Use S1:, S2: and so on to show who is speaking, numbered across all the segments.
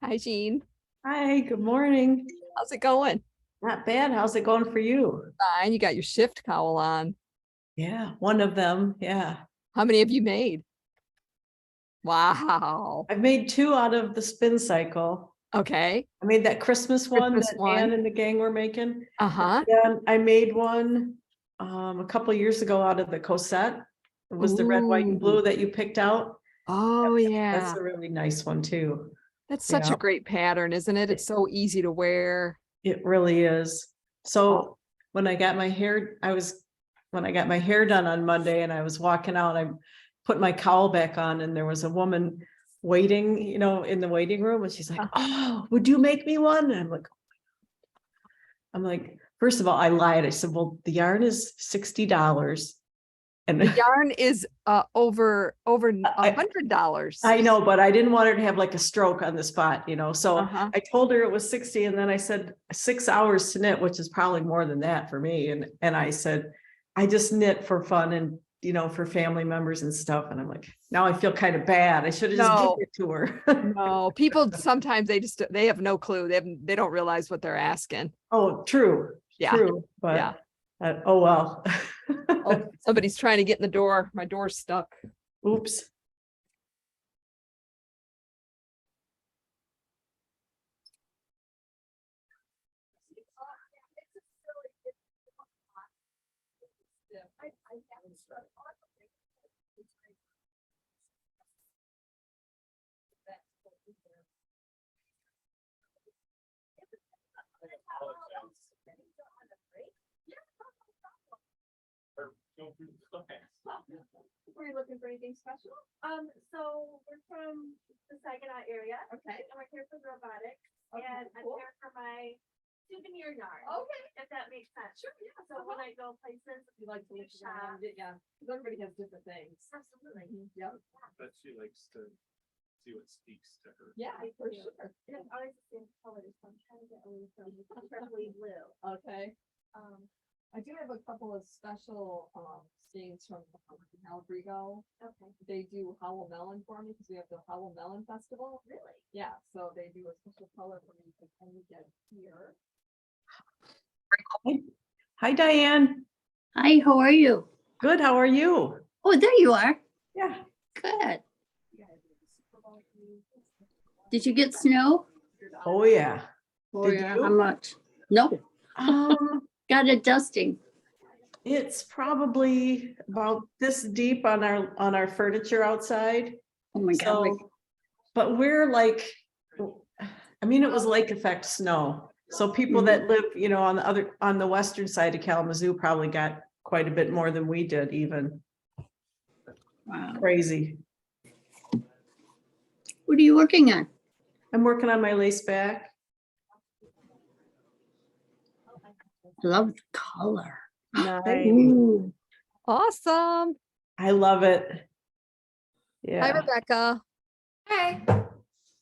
S1: Hi, Jean.
S2: Hi, good morning.
S1: How's it going?
S2: Not bad. How's it going for you?
S1: Fine. You got your shift cowl on.
S2: Yeah, one of them. Yeah.
S1: How many have you made? Wow.
S2: I've made two out of the spin cycle.
S1: Okay.
S2: I made that Christmas one
S1: Christmas
S2: that
S1: one.
S2: Ann and the gang were making.
S1: Uh-huh.
S2: And I made one a couple years ago out of the Cosette. It was the red, white, and
S1: Ooh.
S2: blue that you picked out.
S1: Oh,
S2: That's
S1: yeah.
S2: a really nice one too.
S1: That's such
S2: Yeah,
S1: a great pattern, isn't it? It's so easy to wear.
S2: it really is.
S1: Oh,
S2: So when I got my hair, when I got my hair done on Monday and I was walking out, I put my cowl back on and there was a woman waiting, in the waiting room. And she's like, "Oh, would you make me one?" And I'm like, first of all, I lied. I said, "Well, the yarn is $60." And
S1: the yarn is over
S2: I
S1: $100.
S2: know, but I didn't want her to have like a stroke on the spot, So
S1: Uh-huh.
S2: I told her it was 60, and then I said 6 hours to knit, which is probably more than that for me. And I said, I just knit for fun and for family members and stuff. And I'm like, now I feel kind of bad. I should have just given
S1: No,
S2: it to her.
S1: no. People sometimes they have no clue. They don't realize what they're asking.
S2: Oh, true,
S1: Yeah.
S2: true.
S1: Yeah.
S2: But oh well.
S1: Oh, somebody's trying to get in the door. My door's stuck.
S2: Oops.
S3: Were you looking for anything special? So we're from the Saginaw area.
S1: Okay.
S3: And we're here for robotics.
S1: Okay,
S3: And I'm
S1: cool.
S3: here for my souvenir yard.
S1: Okay.
S3: If that makes sense.
S1: Sure, yeah.
S3: So when I go places,
S1: You like to look
S3: shop.
S1: around it, yeah. Because everybody has different things.
S3: Absolutely.
S1: Yep.
S4: But she likes to see what speaks to her.
S1: Yeah,
S3: I
S1: for
S3: do.
S1: sure.
S3: And it's always the same color, so I'm trying to get away from purpley blue.
S1: Okay.
S3: Um,
S1: I do have a couple of special scenes from Albrigo.
S3: okay.
S1: They do Howell Melon for me because we have the Howell Melon Festival.
S3: Really?
S1: Yeah, so they do a special color for me you can only get here.
S2: Hi, Diane.
S5: Hi, how are you?
S2: Good. How are you?
S5: Oh, there you are.
S2: Yeah.
S5: Good. Did you get snow?
S2: Oh yeah.
S5: Oh,
S2: Did
S5: yeah.
S2: you?
S5: How much? No,
S2: Um,
S5: got a dusting.
S2: it's probably about this deep on our furniture outside.
S5: Oh my God.
S2: So, but we're like, I mean, it was lake effect snow. So people that live, on the western side of Kalamazoo probably got quite a bit more than we did even.
S5: Wow.
S2: Crazy.
S5: What are you working on?
S2: I'm working on my lace back.
S5: I love the color.
S1: Nice.
S5: Ooh,
S1: Awesome.
S2: I love it.
S1: Hi,
S2: Yeah.
S1: Rebecca.
S3: Hey.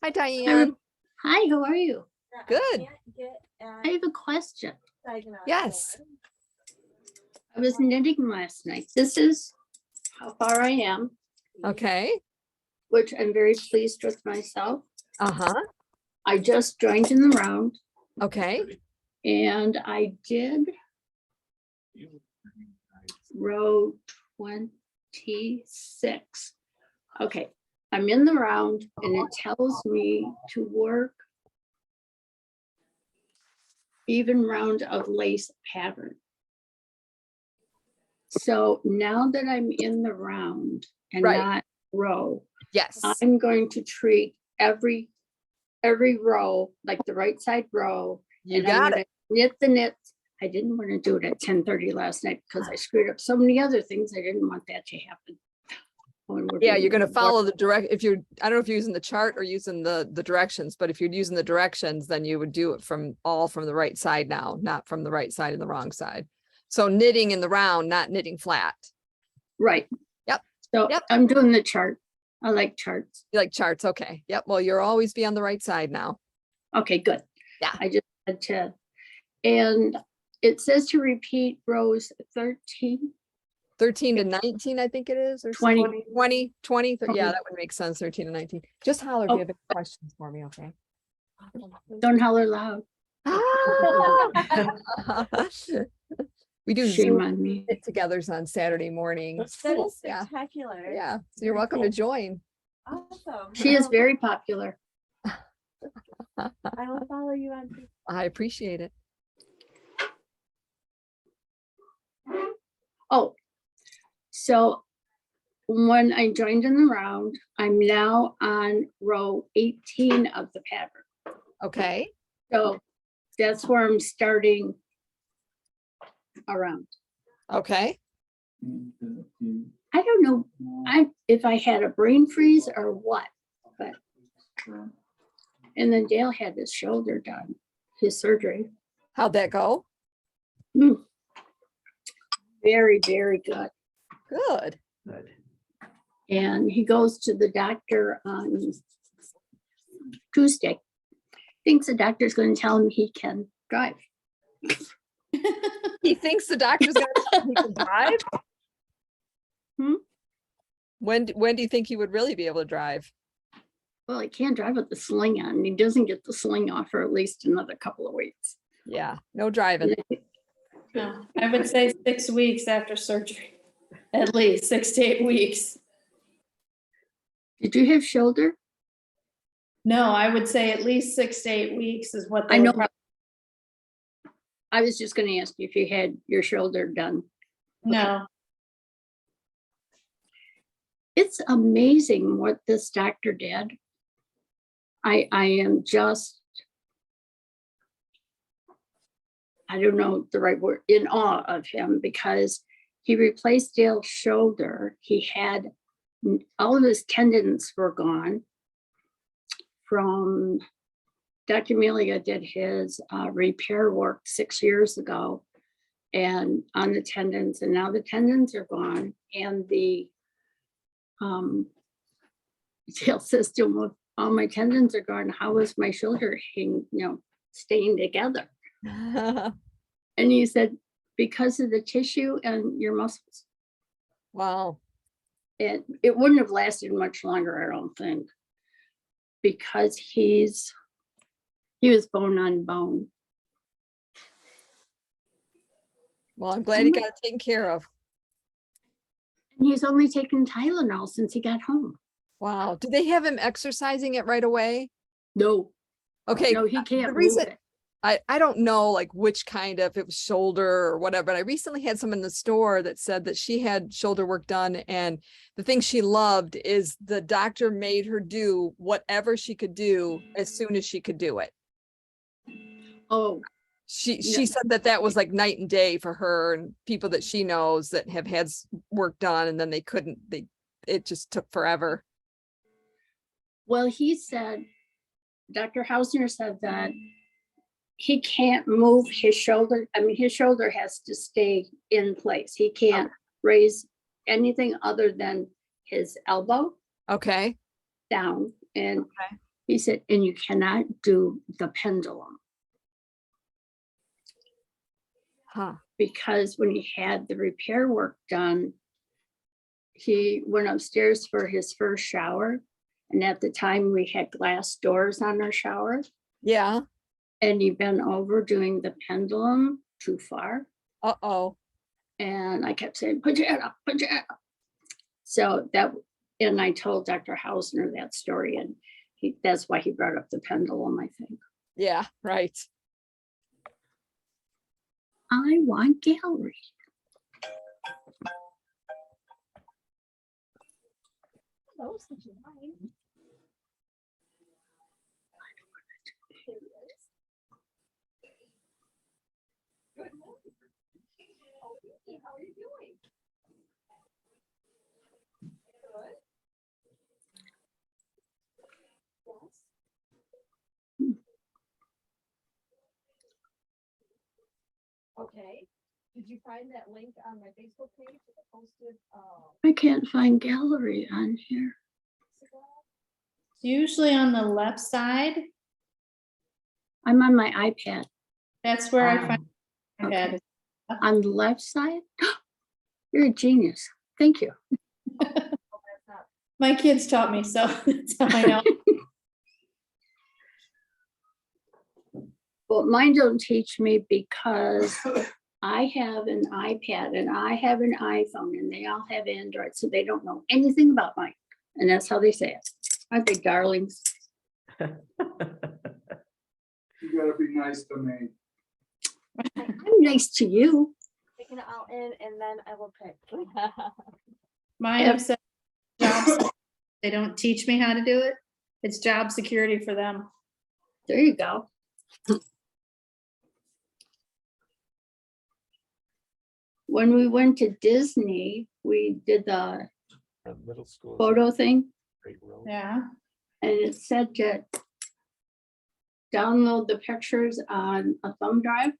S1: Hi, Diane.
S5: hi, how are you?
S1: Good.
S5: I have a question.
S1: Yes.
S5: I was knitting last night. This is how far I am,
S1: Okay.
S5: which I'm very pleased with myself.
S1: Uh-huh.
S5: I just joined in the round
S1: Okay.
S5: and I did row 26. Okay, I'm in the round and it tells me to work even round of lace pattern. So now that I'm in the round and
S1: Right.
S5: not row,
S1: Yes.
S5: I'm going to treat every row like the right side row.
S1: You
S5: and I'm
S1: got
S5: gonna
S1: it.
S5: knit the knits. I didn't want to do it at 10:30 last night because I screwed up so many other things. I didn't want that to happen. when we're
S1: Yeah,
S5: doing
S1: you're going to
S5: the
S1: follow
S5: work.
S1: the I don't know if you're using the chart or using the directions, but if you're using the directions, then you would do it from the right side now, not from the right side and the wrong side. So knitting in the round, not knitting flat.
S5: Right.
S1: Yep.
S5: So
S1: Yep.
S5: I'm doing the chart. I like charts.
S1: You like charts. Okay. Yep. Well, you'll always be on the right side now.
S5: Okay, good.
S1: Yeah.
S5: I just had to, and it says to repeat rows 13.
S1: 13 to 19, I think it is, or
S5: 20.
S1: 20, 20, yeah,
S5: Okay.
S1: that would make sense. 13 to 19. Just holler if
S5: Oh.
S1: you have any questions for me, okay?
S5: Don't holler loud.
S1: We do
S5: Shame
S1: Zoom
S5: on me.
S1: get-togethers on Saturday mornings.
S3: That is
S1: Yeah,
S3: spectacular.
S1: yeah. So you're welcome to join.
S3: Awesome.
S5: She is very popular.
S3: I will follow you on. Facebook.
S1: I appreciate it.
S5: Oh, so when I joined in the round, I'm now on row 18 of the pattern.
S1: Okay.
S5: So that's where I'm starting around.
S1: Okay.
S5: I don't know if I had a brain freeze or what, but. And then Dale had his shoulder done, his surgery.
S1: How'd that go?
S5: Very, very good.
S1: Good.
S5: And he goes to the doctor on Tuesday. Thinks the doctor's going to tell him he can drive.
S1: He thinks the doctor's gonna tell him he can drive?
S5: Hmm?
S1: When do you think he would really be able to drive?
S5: Well, he can't drive with the sling on. He doesn't get the sling off for at least another couple of weeks.
S1: Yeah, no driving.
S6: No, I would say 6 weeks after surgery, at least 6 to 8 weeks.
S5: Did you have shoulder?
S6: No, I would say at least 6 to 8 weeks is what
S5: I
S6: they
S5: know.
S6: would probably.
S5: I was just going to ask you if you had your shoulder done.
S6: No,
S5: It's amazing what this doctor did. I am just, I don't know the right word, in awe of him because he replaced Dale's shoulder. He had all of his tendons were gone from Dr. Melia did his repair work 6 years ago and on the tendons, and now the tendons are gone and the Dale says to him, all my tendons are gone. How is my shoulder staying together? And he said, because of the tissue and your muscles.
S1: Wow.
S5: And it wouldn't have lasted much longer, I don't think, because he was bone on bone.
S1: Well, I'm glad he got it taken care of.
S5: And he's only taken Tylenol since he got home.
S1: Wow. Did they have him exercising it right away?
S5: No,
S1: Okay.
S5: no, he
S1: The
S5: can't move
S1: reason
S5: it.
S1: I don't know like which kind of, if it was shoulder or whatever, but I recently had someone in the store that said that she had shoulder work done. And the thing she loved is the doctor made her do whatever she could do as soon as she could do it.
S5: Oh,
S1: She
S5: No.
S1: said that was like night and day for her and people that she knows that have had work done and then they couldn't, it just took forever.
S5: well, he said, Dr. Hausner said that he can't move his shoulder. I mean, his shoulder has to stay in place. He can't raise anything other than his elbow
S1: Okay.
S5: down. And
S1: Okay.
S5: he said, and you cannot do the pendulum
S1: Huh.
S5: because when he had the repair work done, he went upstairs for his first shower. And at the time we had glass doors on our shower.
S1: Yeah.
S5: And he bent over doing the pendulum too far.
S1: Uh-oh.
S5: And I kept saying, put your head up, put your head up. So and I told Dr. Hausner that story and that's why he brought up the pendulum, I think.
S1: Yeah, right.
S5: I want gallery.
S3: Oh, such a line. There it is. Good morning. Oh, Vicky, how are you doing? Good. Yes. Okay. Did you find that link on my Facebook page that I posted?
S5: I can't find gallery on here.
S6: it's usually on the left side.
S5: I'm on my iPad.
S6: That's where I find.
S5: Okay.
S6: head.
S5: On the left side? You're a genius. Thank you.
S6: My kids taught me, so that's how I know.
S5: Well, mine don't teach me because I have an iPad and I have an iPhone and they all have Android, so they don't know anything about mine. And that's how they say it. Aren't they darlings?
S7: You gotta be nice to me.
S5: I'm nice to you.
S3: Taking it all in and then I will pick.
S6: Mine have said jobs, they don't teach me how to do it. It's job security for them.
S5: There you go. When we went to Disney, we did the
S4: Middle school.
S5: photo thing
S4: Great road.
S6: Yeah.
S5: and it said to download the pictures on a thumb drive.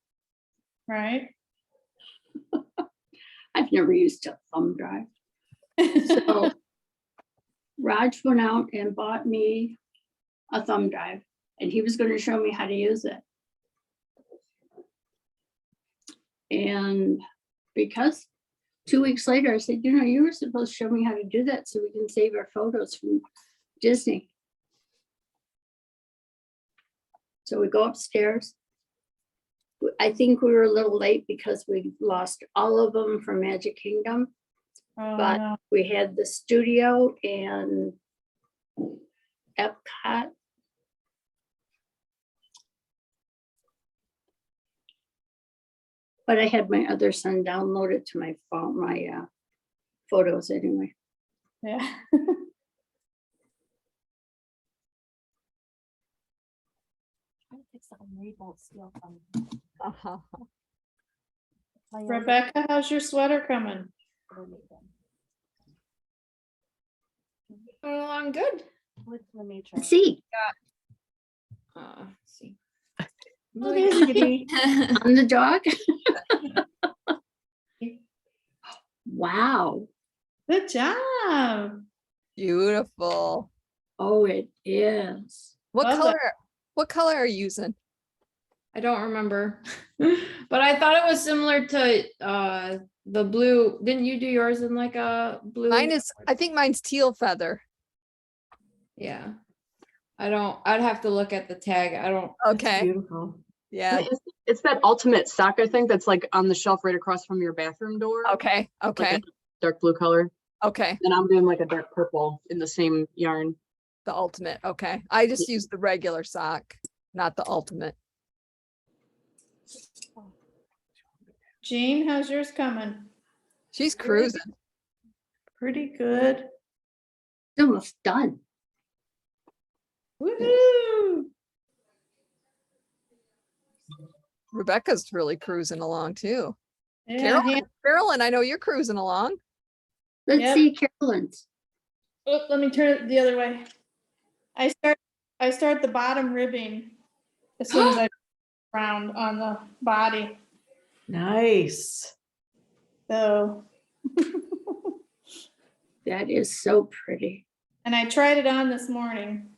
S6: Right.
S5: I've never used a thumb drive. So Raj went out and bought me a thumb drive and he was going to show me how to use it. And because 2 weeks later, I said, you know, you were supposed to show me how to do that so we can save our photos from Disney. So we go upstairs. I think we were a little late because we lost all of them from Magic Kingdom.
S6: Oh,
S5: But
S6: no.
S5: we had the studio and Epcot. But I had my other son download it to my phone, my photos anyway.
S6: Yeah.
S1: Uh-huh.
S6: Rebecca, how's your sweater coming?
S8: I'm good.
S3: With the matrix.
S5: See,
S8: Let's see.
S6: Oh, there's Kitty.
S5: on the dog. Wow.
S6: Good job.
S1: Beautiful.
S5: Oh, it is.
S1: What
S6: Love that.
S1: color? What color are you using?
S8: I don't remember, but I thought it was similar to the blue. Didn't you do yours in like a blue?
S1: Mine is, I think mine's teal feather.
S8: Yeah. I'd have to look at the tag. I don't.
S1: Okay,
S2: Beautiful.
S1: yeah,
S9: It's that ultimate sock, I think, that's like on the shelf right across from your bathroom door.
S1: okay,
S9: Like
S1: okay,
S9: a dark blue color.
S1: okay.
S9: And I'm doing like a dark purple in the same yarn.
S1: The ultimate, okay. I just use the regular sock, not the ultimate.
S6: Jean, how's yours coming?
S1: She's cruising.
S2: Pretty good.
S5: It's almost done.
S6: Woohoo!
S1: Rebecca's really cruising along too.
S6: Yeah,
S1: Carolyn, I know you're cruising along.
S5: Let's
S6: Yep.
S5: see Carolyn's.
S6: oh, let me turn it the other way. I start the bottom ribbing as soon as I round on the body.
S2: Nice.
S6: So,
S5: That is so pretty.
S6: and I tried it on this morning.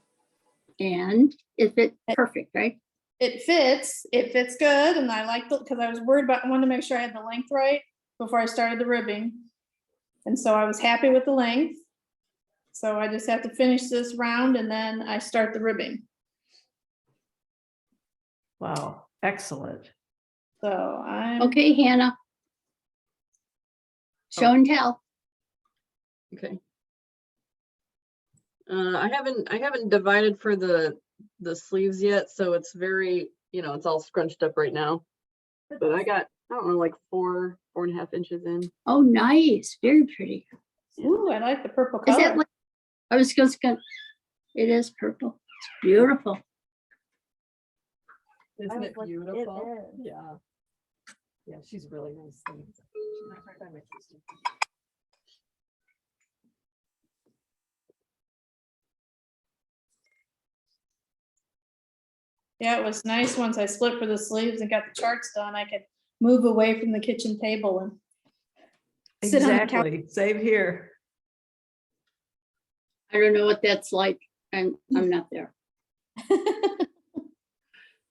S5: And is it perfect, right?
S6: It fits good, and I liked it because I was worried about, I wanted to make sure I had the length right before I started the ribbing. And so I was happy with the length. So I just have to finish this round and then I start the ribbing.
S2: Wow, excellent.
S6: So I'm.
S5: Okay, Hannah. Show and tell.
S9: Okay. I haven't divided for the sleeves yet, so it's very, it's all scrunched up right now. But I don't know, like 4.5 inches in.
S5: Oh, nice. Very pretty.
S6: Ooh, I like the purple
S5: Is that
S6: color.
S5: like, I was just gonna, it is purple. It's beautiful.
S1: Isn't
S3: was
S1: it
S3: like, it
S1: beautiful?
S3: is.
S1: Yeah. Yeah, she's really nice.
S6: Yeah, it was nice once I split for the sleeves and got the charts done. I could move away from the kitchen table and sit on the couch.
S2: Exactly. Same here.
S5: I don't know what that's like. I'm not there.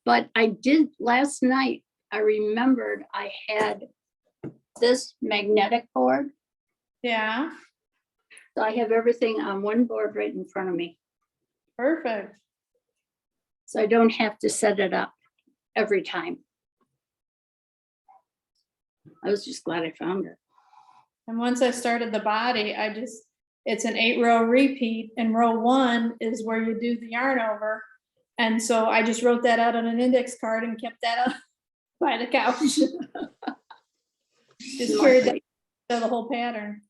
S5: But I did last night. I remembered I had this magnetic board.
S6: Yeah,
S5: So I have everything on one board right in front of me.
S6: perfect.
S5: So I don't have to set it up. every time. I was just glad I found it.
S6: And once I started the body, it's an 8-row repeat, and row 1 is where you do the yarn over. And so I just wrote that out on an index card and kept that up by the couch. Just
S5: Smart
S6: carried that,
S5: lady.
S6: the whole pattern.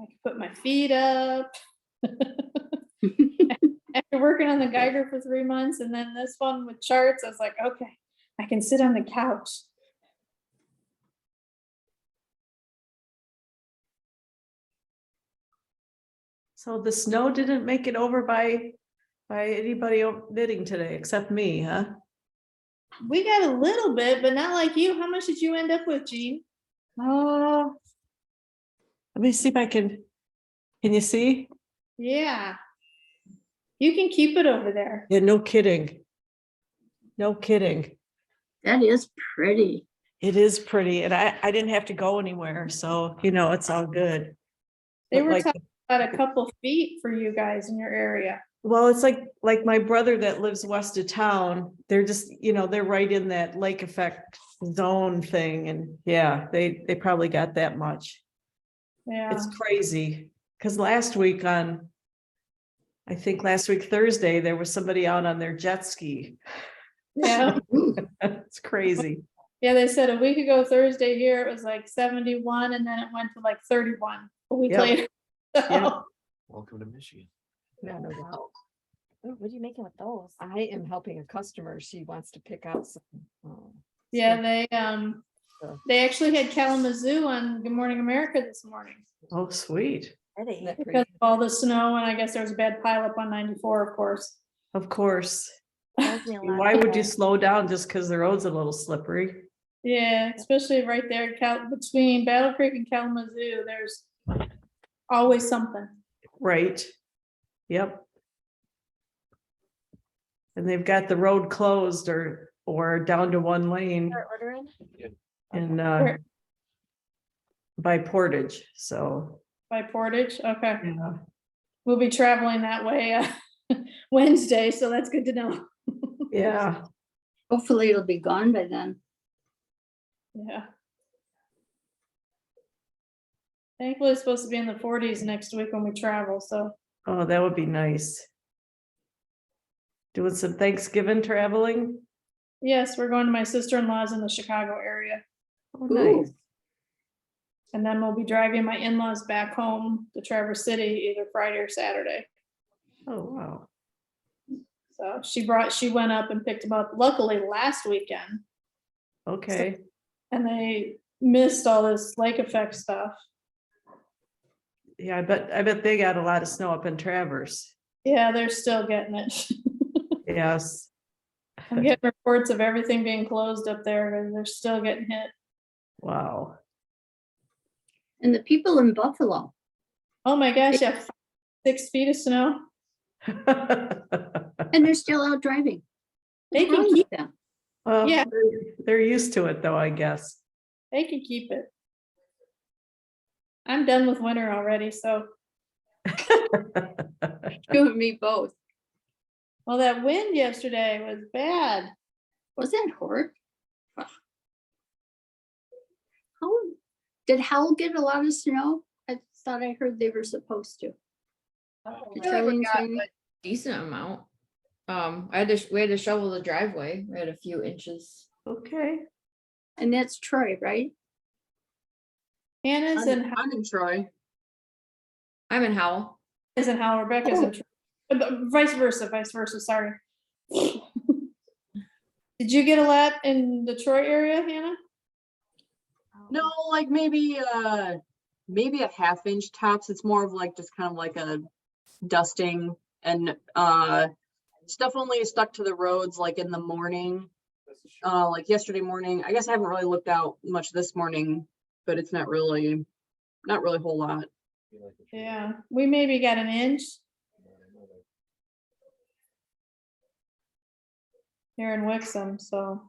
S6: I could put my feet up. After working on the Geiger for 3 months, and then this one with charts, I was like, okay, I can sit on the couch.
S2: So the snow didn't make it over by anybody knitting today except me, huh?
S6: We got a little bit, but not like you. How much did you end up with, Jean?
S2: Let me see if I can you see?
S6: Yeah. You can keep it over there.
S2: Yeah, no kidding. No kidding.
S5: That is pretty.
S2: It is pretty, and I didn't have to go anywhere, so it's all good.
S6: They
S2: But
S6: were
S2: like,
S6: talking about a couple feet for you guys in your area.
S2: well, it's like my brother that lives west of town, they're just, they're right in that lake effect zone thing, and yeah, they probably got that much.
S6: Yeah.
S2: It's crazy, because last week Thursday, there was somebody out on their jet ski.
S6: Yeah.
S2: It's crazy.
S6: Yeah, they said a week ago Thursday here, it was like 71, and then it went to like 31 a week
S2: Yep.
S6: later.
S2: Yep.
S4: Welcome to Michigan.
S1: No, no doubt.
S3: Ooh, what are you making with those?
S1: I am helping a customer. She wants to pick out some.
S6: Yeah,
S1: stuff.
S6: they actually had Kalamazoo on Good Morning America this morning
S2: Oh, sweet.
S3: Ready?
S1: Isn't that
S6: because
S1: pretty?
S6: of all the snow, and I guess there was a bad pileup on 94, of course.
S2: Of course.
S3: Tells me a lot
S2: Why would you
S3: about-
S2: slow down just because the road's a little slippery?
S6: Yeah, especially right there, between Battle Creek and Kalamazoo, there's always something.
S2: Right. Yep. And they've got the road closed or down to one lane
S3: Start ordering?
S2: in
S6: Where-
S2: by Portage, so
S6: By Portage, okay.
S2: yeah.
S6: We'll be traveling that way Wednesday, so that's good to know.
S2: Yeah.
S5: Hopefully it'll be gone by then.
S6: Yeah. Thankfully, it's supposed to be in the 40s next week when we travel, so
S2: Oh, that would be nice. Doing some Thanksgiving traveling.
S6: yes, we're going to my sister-in-law's in the Chicago area.
S2: Oh, nice.
S6: And then we'll be driving my in-laws back home to Traverse City either Friday or Saturday.
S2: Oh, wow.
S6: So she went up and picked them up luckily last weekend,
S2: Okay.
S6: and they missed all this lake effect stuff.
S2: Yeah, I bet they got a lot of snow up in Traverse.
S6: Yeah, they're still getting it.
S2: Yes.
S6: I'm getting reports of everything being closed up there, and they're still getting hit.
S2: Wow.
S5: And the people in Buffalo,
S6: Oh my gosh, yeah, 6 feet of snow.
S5: and they're still out driving.
S6: They
S5: What's
S6: can
S5: wrong
S6: keep
S5: with them?
S2: Well,
S6: Yeah.
S2: they're used to it though, I guess.
S6: They can keep it. I'm done with winter already, so,
S5: You and me both.
S6: well, that wind yesterday was bad.
S5: Was that horrid? How, did Howell get a lot of snow? I thought I heard they were supposed to. Did
S8: I feel like we
S5: Charlene
S8: got
S5: say anything?
S8: a decent amount. We had to shovel the driveway. We had a few inches.
S2: Okay.
S5: And that's Troy, right?
S6: Hannah's in,
S9: I'm in Troy.
S8: I'm in Howell.
S6: is in Howell, Rebecca's in, vice versa, sorry. Did you get a lot in the Troy area, Hannah?
S9: No, like maybe a half-inch tops. It's more of like just kind of like a dusting, and stuff only stuck to the roads like in the morning. Like yesterday morning. I guess I haven't really looked out much this morning, but it's not really a whole lot.
S6: Yeah, we maybe got an inch here in Wixom, so.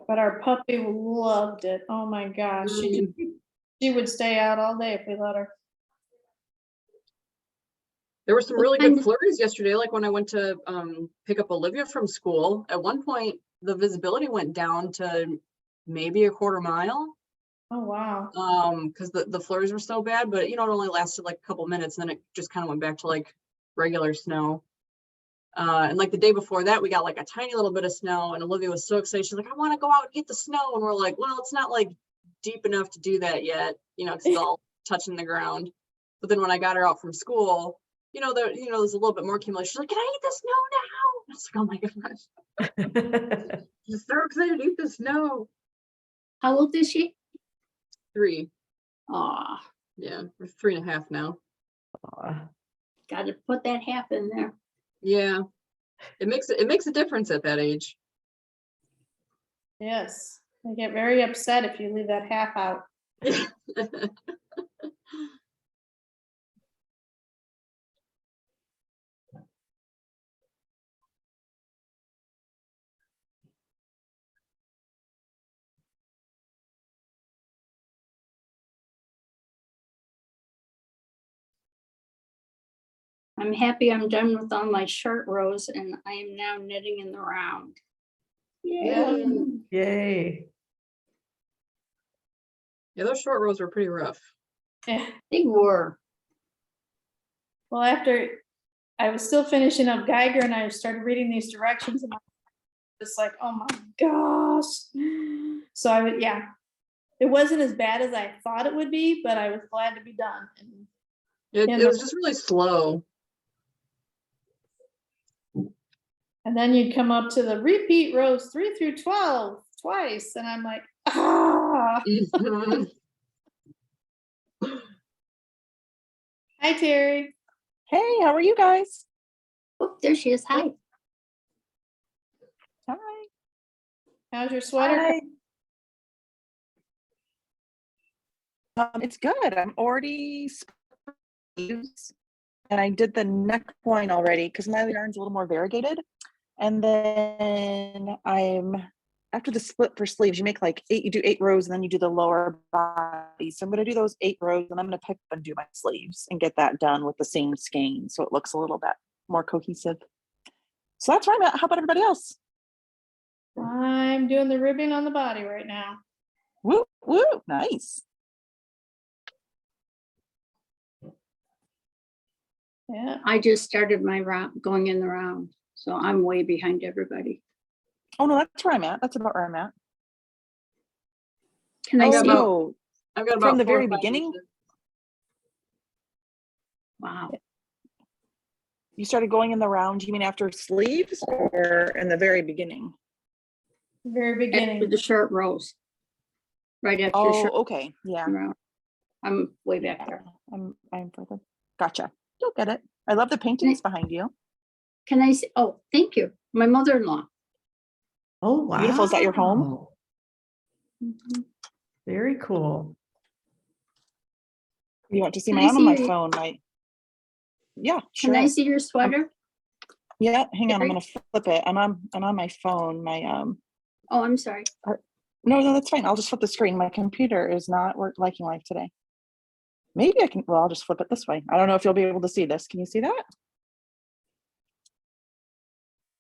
S6: But our puppy loved it. Oh my gosh, she would stay out all day if we let her.
S9: There were some
S5: What
S9: really
S5: kind
S9: good
S5: of-
S9: flurries yesterday, like when I went to pick up Olivia from school. At one point, the visibility went down to maybe a quarter mile.
S6: Oh, wow.
S9: Because the flurries were so bad, but it only lasted like a couple minutes, and then it just kind of went back to like regular snow. And like the day before that, we got like a tiny little bit of snow, and Olivia was so excited. She's like, I want to go out and get the snow. And we're like, well, it's not like deep enough to do that yet, because it's all touching the ground. But then when I got her out from school, there's a little bit more accumulation. She's like, can I eat the snow now? I was like, oh my gosh. She's so excited to eat the snow.
S5: How old is she?
S9: 3.
S5: Aw,
S9: Yeah, we're 3.5 now.
S5: gotta put that half in there.
S9: Yeah. It makes a difference at that age.
S6: Yes, I get very upset if you leave that half out.
S5: I'm happy I'm done with all my short rows and I am now knitting in the round. Yay.
S2: Yay.
S9: Yeah, those short rows were pretty rough.
S6: Yeah.
S5: They were.
S6: Well, after I was still finishing up Geiger and I started reading these directions and I was like, oh my gosh. So it wasn't as bad as I thought it would be, but I was glad to be done. And
S9: It was just really slow.
S6: then you'd come up to the repeat rows 3 through 12 twice. And I'm like, ah. Hi, Terry.
S10: Hey, how are you guys?
S5: Oh, there she is. Hi.
S10: Hi.
S6: How's your sweater?
S10: Hi. It's good. I'm already sleeves, and I did the neck point already because my yarn's a little more variegated. And then after the split for sleeves, you do 8 rows and then you do the lower body. So I'm going to do those 8 rows and I'm going to pick up and do my sleeves and get that done with the same skein. So it looks a little bit more cohesive. So that's where I'm at. How about everybody else?
S6: I'm doing the ribbing on the body right now.
S10: Woo, woo, nice.
S6: Yeah.
S5: I just started my round, going in the round. So I'm way behind everybody.
S10: Oh no, that's where I'm at. That's about where I'm at.
S5: Can I
S9: Oh,
S5: see?
S9: about-
S10: Oh,
S9: I've got about
S10: from the
S9: 4 or
S10: very
S9: 5
S10: beginning?
S9: inches.
S5: Wow.
S10: you started going in the round, you mean after sleeves or in the very beginning?
S6: Very
S5: After
S6: beginning.
S5: the short rows. Right after the
S10: Oh,
S5: short
S10: okay. Yeah.
S5: round. I'm way back there.
S10: I'm further. Gotcha. You'll get it. I love the paintings behind you.
S5: Can I see? Oh, thank you. My mother-in-law.
S2: Oh, wow.
S10: Beautiful. Is that your home?
S5: Mhm.
S2: Very cool.
S10: You want to see
S5: Can
S10: my?
S5: I
S10: I'm on my
S5: see your-
S10: phone. Yeah,
S5: Can
S10: sure.
S5: I see your sweater?
S10: Yeah, hang on. I'm
S5: Sorry.
S10: gonna flip it. I'm on my phone.
S5: Oh, I'm sorry.
S10: No, that's fine. I'll just flip the screen. My computer is not liking life today. Maybe I can. Well, I'll just flip it this way. I don't know if you'll be able to see this. Can you see that?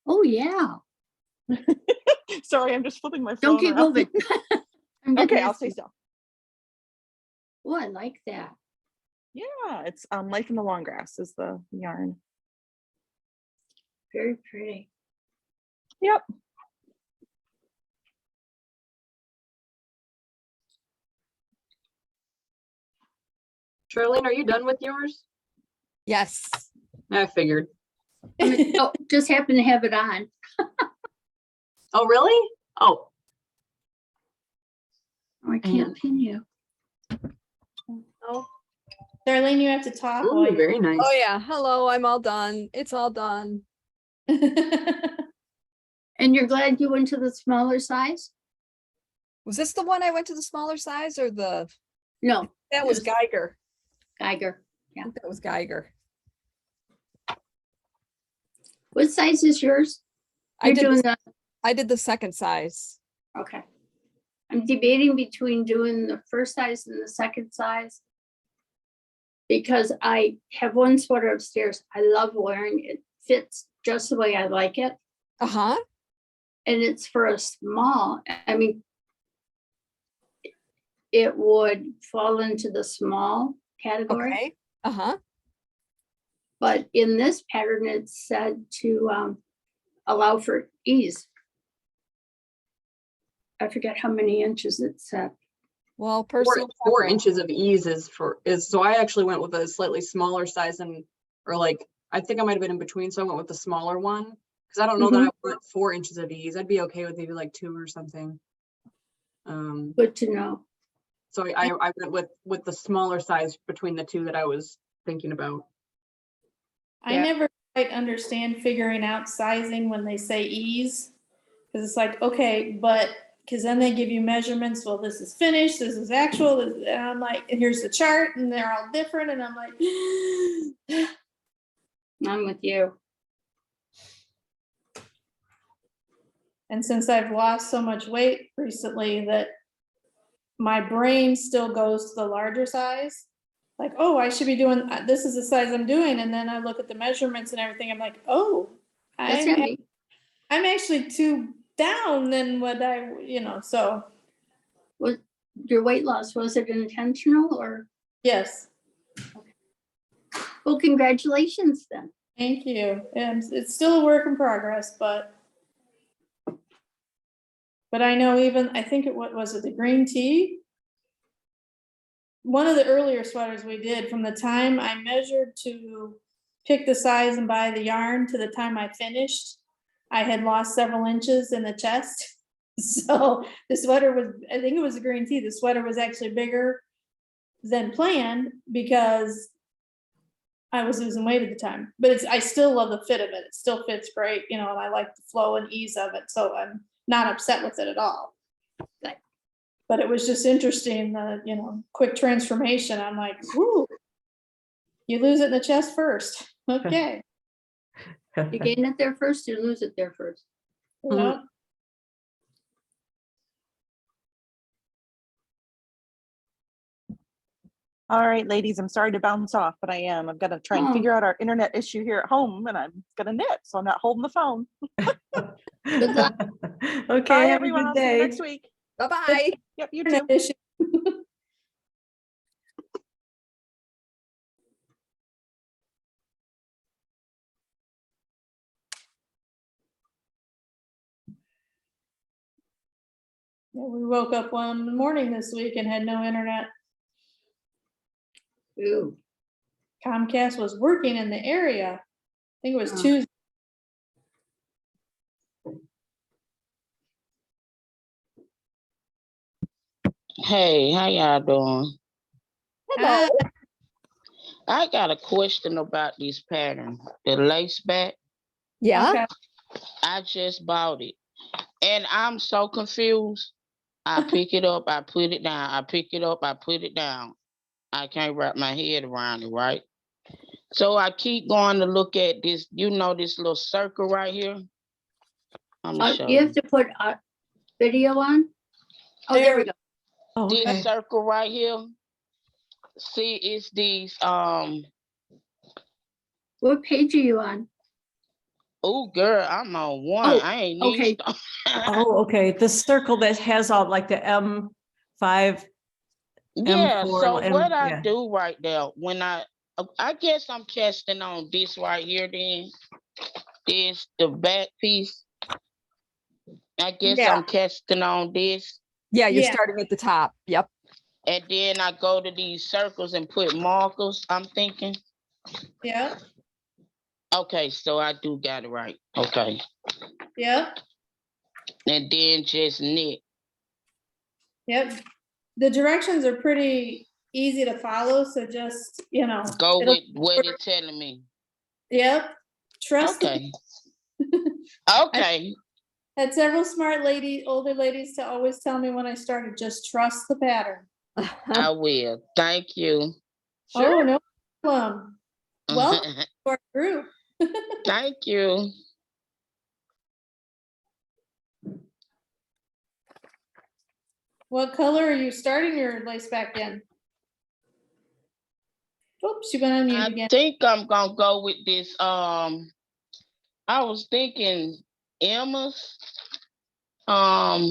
S5: Oh, yeah.
S10: Sorry, I'm just flipping my phone.
S5: Don't keep
S10: around.
S5: moving. I'm getting
S10: Okay, I'll
S5: this-
S10: stay still.
S5: Oh, I like that.
S10: Yeah, it's Life in the Long Grass is the yarn.
S5: Very pretty.
S10: Yep.
S9: Charlene, are you done with yours?
S1: Yes.
S9: I figured.
S5: Oh, just happen to have it on.
S9: Oh, really? Oh,
S5: Oh, I can't pin you.
S6: Oh, Darlene, you have to talk.
S9: ooh,
S6: while
S9: very nice.
S1: Oh yeah. Hello, I'm all done. It's all done.
S5: And you're glad you went to the smaller size?
S1: Was this the one I went to the smaller size or the,
S5: No,
S1: that was
S5: Yes.
S1: Geiger.
S5: Geiger.
S1: I think that was Geiger.
S5: What size is yours?
S1: I
S5: You're
S1: did,
S5: doing
S1: the- I did the second size.
S5: okay. I'm debating between doing the first size and the second size. because I have one sweater upstairs I love wearing. It fits just the way I like it.
S1: Uh-huh.
S5: And it's for a small, I mean, it would fall into the small category.
S1: Okay. Uh-huh.
S5: But in this pattern, it said to allow for ease. I forget how many inches it said.
S1: Well,
S9: Four,
S1: personal
S9: 4
S1: preference.
S9: inches of ease so I actually went with a slightly smaller size or like, I think I might have been in between, so I went with the smaller one. Cause I don't know that I want 4 inches of ease. I'd be okay with maybe like 2 or something.
S5: Good to know.
S9: So I went with the smaller size between the two that I was thinking about.
S6: I
S1: Yeah.
S6: never quite understand figuring out sizing when they say ease. Cause it's like, okay, but, cause then they give you measurements, well, this is finished, this is actual, and I'm like, and here's the chart, and they're all different, and I'm like,
S5: I'm with you.
S6: and since I've lost so much weight recently that my brain still goes to the larger size. Like, oh, I should be doing, this is the size I'm doing, and then I look at the measurements and everything, I'm like, oh,
S5: That's
S6: I'm
S5: heavy.
S6: actually too down than what so,
S5: Was your weight loss, was it intentional or?
S6: yes,
S5: Well, congratulations then.
S6: thank you. And it's still a work in progress, but I know even, I think what was it, the green tea? One of the earlier sweaters we did, from the time I measured to pick the size and buy the yarn to the time I finished, I had lost several inches in the chest. So the sweater was, I think it was the green tea, the sweater was actually bigger than planned because I was losing weight at the time. But I still love the fit of it. It still fits great, and I like the flow and ease of it. So I'm not upset with it at all. But it was just interesting, quick transformation. I'm like, whoo, you lose it in the chest first. Okay.
S5: You gain it there first, you lose it there first.
S6: Yeah.
S10: All right, ladies, I'm sorry to bounce off, but I've got to try and
S5: Oh.
S10: figure out our internet issue here at home, and I'm gonna knit, so I'm not holding the phone.
S5: Good luck.
S2: Okay,
S10: Bye,
S2: have a
S10: everyone.
S2: good
S10: I'll see you
S2: day.
S10: next week.
S1: Bye-bye.
S10: Yep, you
S6: Internet
S10: too.
S6: issue. Yeah, we woke up one morning this week and had no internet.
S5: Ooh.
S6: Comcast was working in the area. I think it was
S5: Oh.
S6: Tuesday.
S11: Hey, how y'all doing?
S1: Hello.
S11: I got a question about this pattern, the Laceback.
S1: Yeah.
S6: Okay.
S11: I just bought it, and I'm so confused. I pick it up, I put it down. I pick it up, I put it down. I can't wrap my head around it, right? So I keep going to look at this, this little circle right here. I'm gonna show
S5: You have to put a video on. Oh, there we go.
S2: Oh,
S11: this
S2: okay.
S11: circle right here. See, it's these
S5: What page are you on?
S11: oh girl, I'm on one.
S5: Oh,
S11: I ain't
S5: okay.
S11: need
S2: Oh, okay. The circle that has all like the M5.
S11: Yeah,
S2: M4,
S11: so what I
S2: yeah.
S11: do right there when I guess I'm casting on this right here then is the back piece. I guess
S1: Yeah.
S11: I'm casting on this,
S1: Yeah, you're
S6: Yeah.
S1: starting at the top. Yep.
S11: and then I go to these circles and put markers, I'm thinking.
S6: Yeah.
S11: Okay, so I do got it right. Okay.
S6: Yeah.
S11: And then just knit.
S6: Yep. The directions are pretty easy to follow. So just,
S11: Go
S6: it'll
S11: with what it's telling me.
S6: Yep. Trust.
S11: Okay. Okay.
S6: Had several smart older ladies to always tell me when I started, just trust the pattern.
S11: I will. Thank you.
S6: Oh, no problem. Welcome to our group.
S11: Thank you.
S6: What color are you starting your lace back in? Oh, Oops, you went on mute
S11: I
S6: again.
S11: think I'm gonna go with this. I was thinking Emma's. I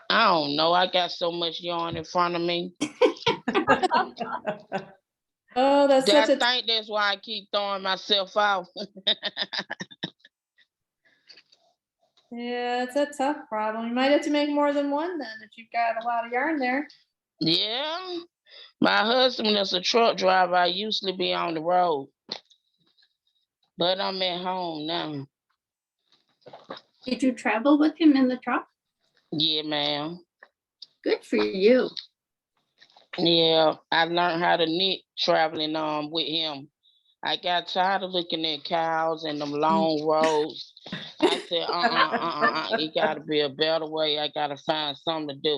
S11: don't know. I got so much yarn in front of me.
S6: Oh, that's
S11: I
S6: such a,
S11: think that's why I keep throwing myself out.
S6: yeah, it's a tough problem. You might have to make more than one then if you've got a lot of yarn there.
S11: Yeah. My husband is a truck driver. I usually be on the road, but I'm at home now.
S5: Did you travel with him in the truck?
S11: Yeah, ma'am.
S5: Good for you.
S11: Yeah, I learned how to knit traveling with him. I got tired of looking at cows and them long roads. I said, it gotta be a better way. I gotta find something to do.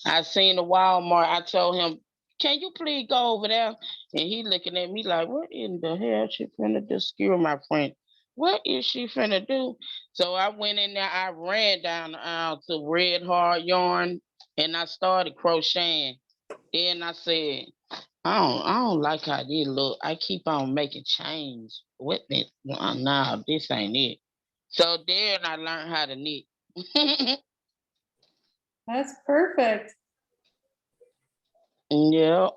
S11: I seen the Walmart. I told him, can you please go over there? And he looking at me like, what in the hell she finna do? Excuse my friend. What is she finna do? So I went in there, I ran down the aisle to Red Hard Yarn and I started crocheting. Then I said, I don't like how this look. I keep on making change. What this? No, this ain't it. So then I learned how to knit.
S6: That's perfect.
S11: Yeah.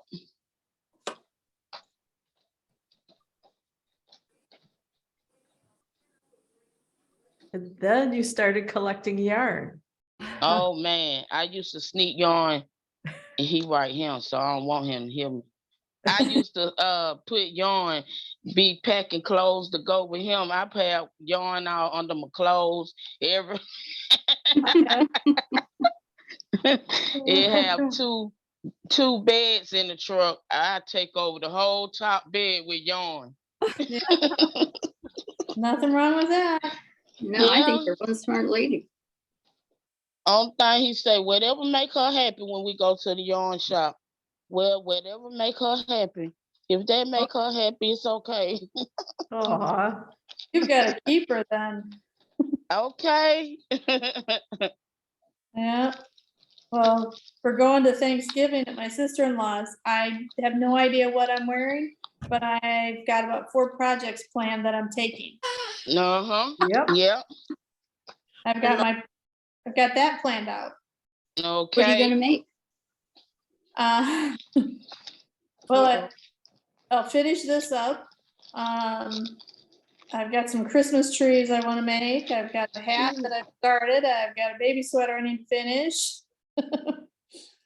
S2: And then you started collecting yarn.
S11: Oh man, I used to sneak yarn and he right here, so I don't want him to hear me. I used to put yarn, be packing clothes to go with him. I put yarn out under my clothes. It have two beds in the truck. I take over the whole top bed with yarn.
S6: Nothing wrong with that.
S5: No, I think
S11: Yeah.
S5: you're one smart lady.
S11: Only thing he say, whatever make her happy when we go to the yarn shop. Well, whatever make her happy. If that make her happy, it's okay.
S2: Aw.
S6: You've got to keep her then.
S11: Okay.
S6: Yeah. Well, we're going to Thanksgiving at my sister-in-law's. I have no idea what I'm wearing, but I've got about 4 projects planned that I'm taking.
S11: Uh-huh.
S2: Yep.
S11: Yep.
S6: I've got that planned out.
S11: Okay.
S5: What are you gonna make?
S6: Well, I'll finish this up. I've got some Christmas trees I want to make. I've got a hat that I've started. I've got a baby sweater I need to finish.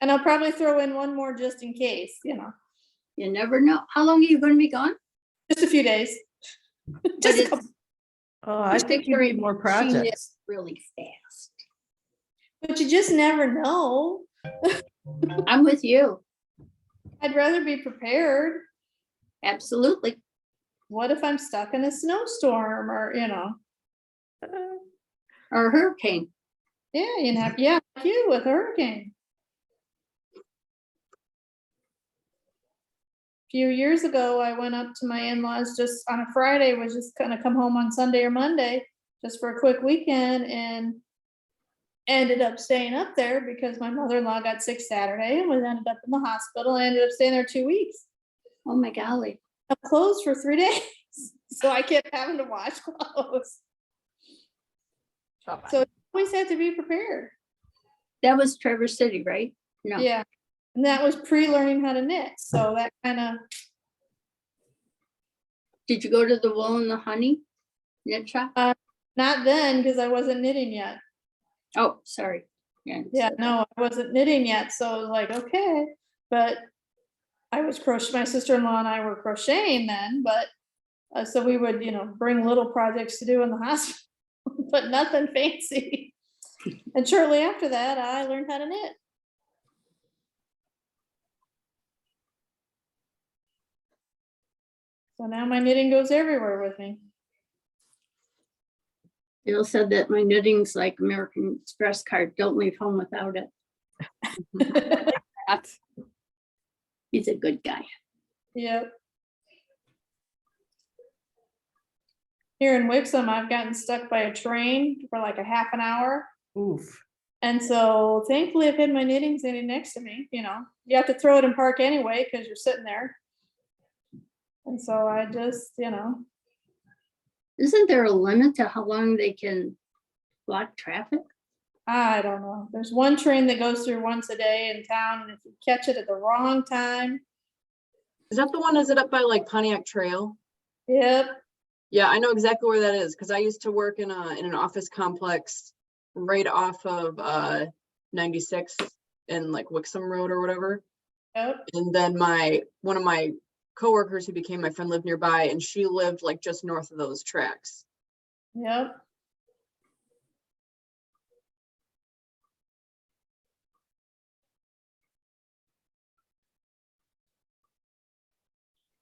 S6: And I'll probably throw in one more just in case,
S5: You never know. How long are you gonna be gone?
S6: just a few days. Just a couple,
S2: Oh, I think you need more
S5: She
S2: projects.
S5: knits really fast.
S6: but you just never know.
S5: I'm with you.
S6: I'd rather be prepared.
S5: Absolutely.
S6: What if I'm stuck in a snowstorm or,
S5: Or a hurricane.
S6: yeah, like you with hurricane. A few years ago, I went up to my in-laws just on a Friday, was just gonna come home on Sunday or Monday, just for a quick weekend, and ended up staying up there because my mother-in-law got sick Saturday and was ended up in the hospital. I ended up staying there 2 weeks.
S5: Oh my golly.
S6: I'm closed for 3 days, so I kept having to wash clothes. So you always have to be prepared.
S5: That was Traverse City, right? No.
S6: Yeah, and that was pre-learning how to knit, so that kind of,
S5: Did you go to the Wool and the Honey knit shop?
S6: not then, because I wasn't knitting yet.
S5: Oh, sorry. Yeah.
S6: Yeah, no, I wasn't knitting yet, so I was like, okay, but I was my sister-in-law and I were crocheting then, but so we would, bring little projects to do in the hospital, but nothing fancy. And shortly after that, I learned how to knit. So now my knitting goes everywhere with me.
S5: Bill said that my knitting's like American Express card. Don't leave home without it. He's a good guy.
S6: Yep. Here in Wixom, I've gotten stuck by a train for like a half an hour.
S2: Oof.
S6: And so thankfully I've had my knitting standing next to me, you have to throw it in park anyway, because you're sitting there. And so I just,
S5: Isn't there a limit to how long they can block traffic?
S6: I don't know. There's one train that goes through once a day in town, and if you catch it at the wrong time,
S9: Is that the one, is it up by like Pontiac Trail?
S6: yep,
S9: Yeah, I know exactly where that is, because I used to work in an office complex right off of 96 in like Wixom Road or whatever.
S6: yep,
S9: And then one of my coworkers who became my friend lived nearby, and she lived like just north of those tracks.
S6: yep.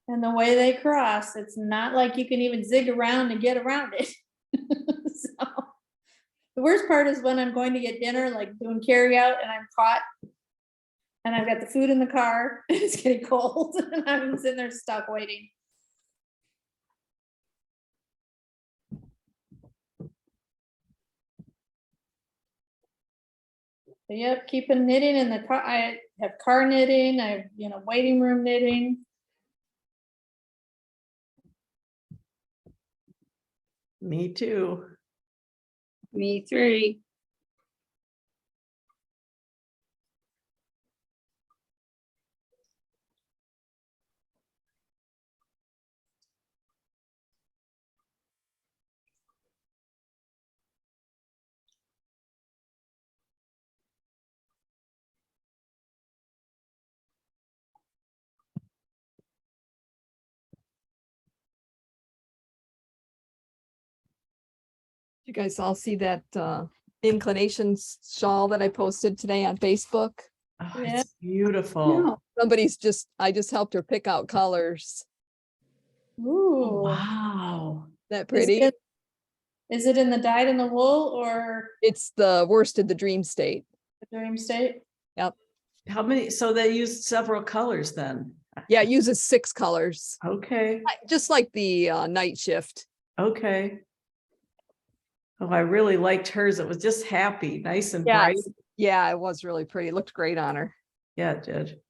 S6: And the way they cross, it's not like you can even zig around and get around it. So, the worst part is when I'm going to get dinner, like doing carry out, and I'm caught. And I've got the food in the car, and it's getting cold, and I'm sitting there stuck waiting. But yep, keeping knitting in the car. I have car knitting, I have, waiting room knitting.
S2: Me too.
S5: Me three.
S1: You guys all see that inclinations shawl that I posted today on Facebook?
S2: Oh,
S6: Yeah.
S2: it's beautiful.
S5: No,
S1: I just helped her pick out colors.
S6: Ooh.
S2: Wow.
S1: That
S6: Is
S1: pretty?
S6: it- Is it in the dyed in the wool or
S1: It's the worsted, the dream state.
S6: the dream state?
S2: How many? So they used several colors then.
S1: Yeah, it uses 6 colors,
S2: Okay.
S1: just like the night shift.
S2: Okay. Oh, I really liked hers. It was just happy, nice and
S1: Yeah,
S2: bright.
S1: yeah, it was really pretty. It looked great on her.
S2: Yeah, it did.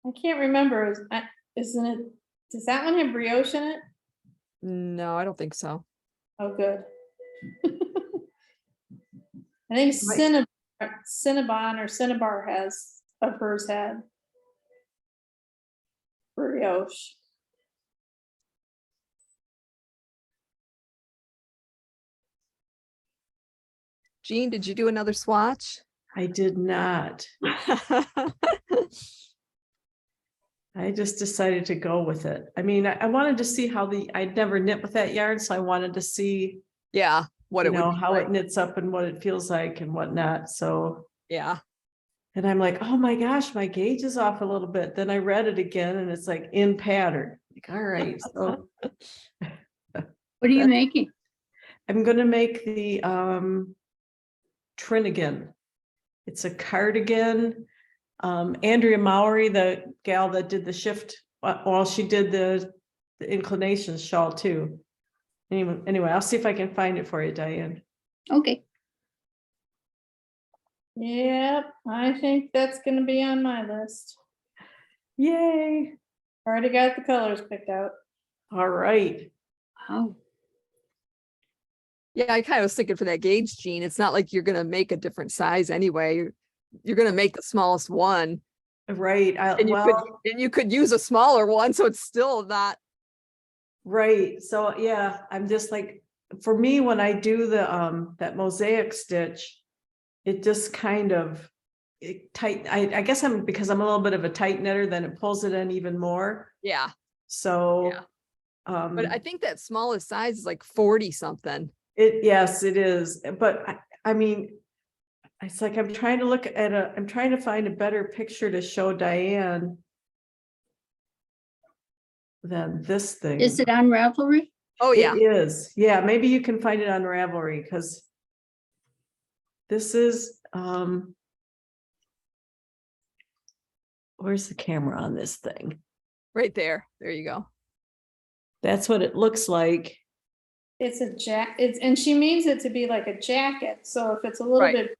S6: I can't remember. Isn't it, does that one have brioche in it?
S1: No, I don't think so.
S6: Oh, good. I think Cinnabon or Cinnabar has, of hers had brioche.
S1: Jean, did you do another swatch?
S2: I did not. I just decided to go with it. I mean, I wanted to see how I'd never knit with that yarn, so I wanted to see,
S1: Yeah, what it would be
S2: how
S1: like.
S2: it knits up and what it feels like and whatnot. So,
S1: Yeah.
S2: and I'm like, oh my gosh, my gauge is off a little bit. Then I read it again and it's like in pattern. Like, all right, so
S5: what are you making?
S2: I'm gonna make the Trinigan. It's a cardigan. Andrea Mowry, the gal that did the shift, well, she did the inclinations shawl too. Anyway, I'll see if I can find it for you, Diane.
S5: Okay,
S6: Yep, I think that's gonna be on my list.
S2: Yay.
S6: Already got the colors picked out.
S2: All right.
S5: wow.
S1: Yeah, I kind of was thinking for that gauge, Jean, it's not like you're gonna make a different size anyway. You're gonna make the smallest one.
S2: Right.
S1: And you could use a smaller one, so it's still not.
S2: Right. So yeah, I'm just like, for me, when I do the that mosaic stitch, it just kind of I guess because I'm a little bit of a tight knitter, then it pulls it in even more.
S1: Yeah,
S2: So
S1: but I think that smallest size is like 40 something.
S2: yes, it is. But I mean, it's like I'm trying to find a better picture to show Diane than this thing.
S5: Is it on Ravelry?
S1: Oh, yeah.
S2: It is. Yeah, maybe you can find it on Ravelry because this is where's the camera on this thing?
S1: Right there. There you go.
S2: That's what it looks like.
S6: It's a and she means it to be like a jacket, so if it's a little
S1: Right.
S6: bit,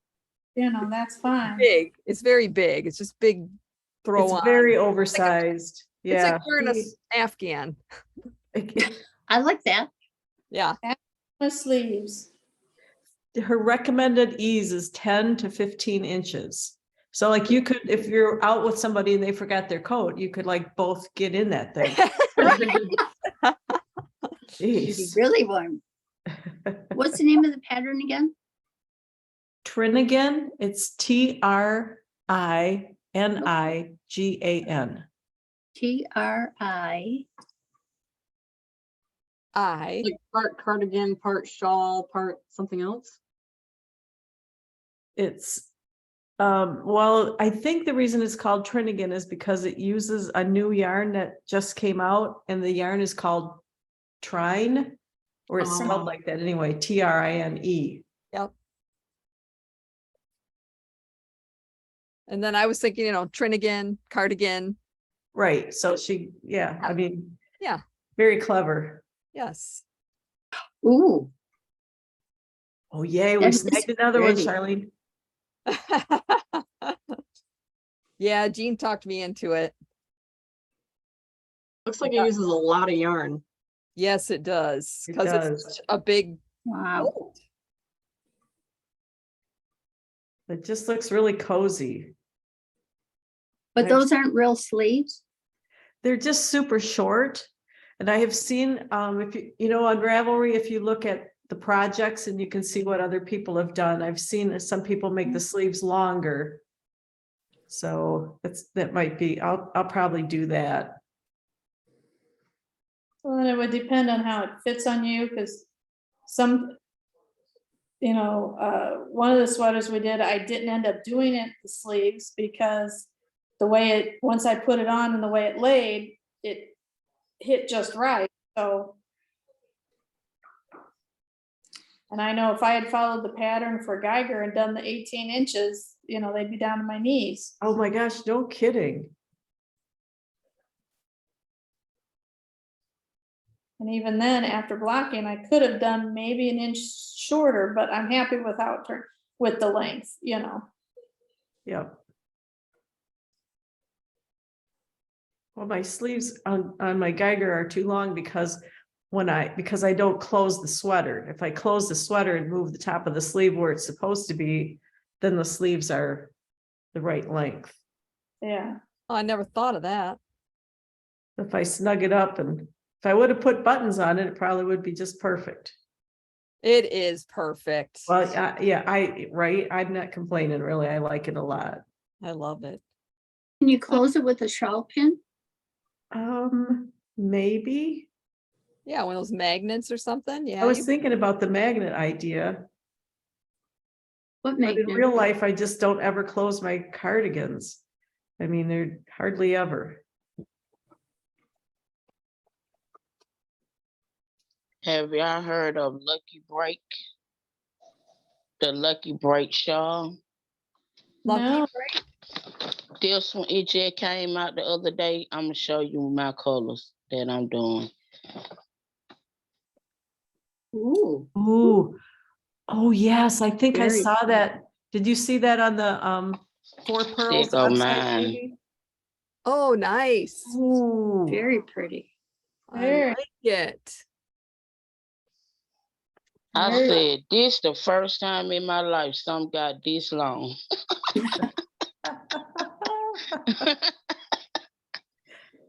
S6: that's fine.
S1: Big. It's very big. It's just big throw
S2: It's
S1: on.
S2: very oversized.
S1: It's
S2: Yeah.
S1: like wearing a Afghan.
S5: I like that.
S1: Yeah.
S6: The sleeves.
S2: Her recommended ease is 10 to 15 inches. So like you could, if you're out with somebody and they forgot their coat, you could like both get in that thing.
S5: It'd be
S2: Jeez.
S5: really warm. What's the name of the pattern again?
S2: Trinigan, it's Trinigan.
S5: TRI.
S1: I.
S9: Like part cardigan, part shawl, part something else.
S2: It's, well, I think the reason it's called Trinigan is because it uses a new yarn that just came out and the yarn is called Trine, or it's
S9: Oh.
S2: spelled like that anyway, Trine.
S1: Yep. And then I was thinking, Trinigan, cardigan.
S2: Right, so she, yeah, I mean.
S1: Yeah.
S2: Very clever.
S1: Yes.
S5: Ooh,
S2: Oh, yay, we
S5: That is
S2: snagged another one,
S5: pretty.
S2: Charlene.
S1: Yeah, Jean talked me into it.
S9: Looks like it uses a lot of yarn.
S1: Yes, it does.
S2: It
S1: Because it's
S2: does.
S1: such a big
S5: wow.
S1: coat.
S2: It just looks really cozy.
S5: But
S2: I've-
S5: those aren't real sleeves?
S2: They're just super short. And I have seen, if you, on Ravelry, if you look at the projects and you can see what other people have done, I've seen that some people make the sleeves longer. So that might be, I'll probably do that.
S6: Well, it would depend on how it fits on you, because some, one of the sweaters we did, I didn't end up doing it the sleeves because the way once I put it on and the way it laid, it hit just right. So, and I know if I had followed the pattern for Geiger and done the 18 inches, they'd be down to my knees.
S2: Oh my gosh, no kidding.
S6: And even then, after blocking, I could have done maybe an inch shorter, but I'm happy with the length,
S2: Yep. Well, my sleeves on my Geiger are too long because because I don't close the sweater. If I close the sweater and move the top of the sleeve where it's supposed to be, then the sleeves are the right length.
S6: Yeah.
S1: Oh, I never thought of that.
S2: If I snug it up and if I would have put buttons on it, it probably would be just perfect.
S1: It is perfect.
S2: Well, yeah, I'm not complaining really. I like it a lot.
S1: I love it.
S5: Can you close it with a shawl pin?
S2: Maybe.
S1: Yeah, one of those magnets or something. Yeah.
S2: I was thinking about the magnet idea.
S5: What
S2: But in
S5: magnet?
S2: real life, I just don't ever close my cardigans. I mean, they're hardly ever.
S11: Have y'all heard of Lucky Break? The Lucky Break shawl.
S1: Lucky
S6: No.
S1: break.
S11: This one, it just came out the other day. I'm gonna show you my colors that I'm doing.
S5: Ooh,
S2: Ooh. Oh, yes, I think I
S5: Very
S2: saw
S5: cool.
S2: that. Did you see that on the Four Pearls
S11: go
S2: website?
S11: mine.
S2: Maybe?
S1: Oh, nice.
S2: Ooh.
S5: very pretty.
S1: I
S6: Very-
S1: like it.
S11: I
S6: Very-
S11: said, this the first time in my life some got this long.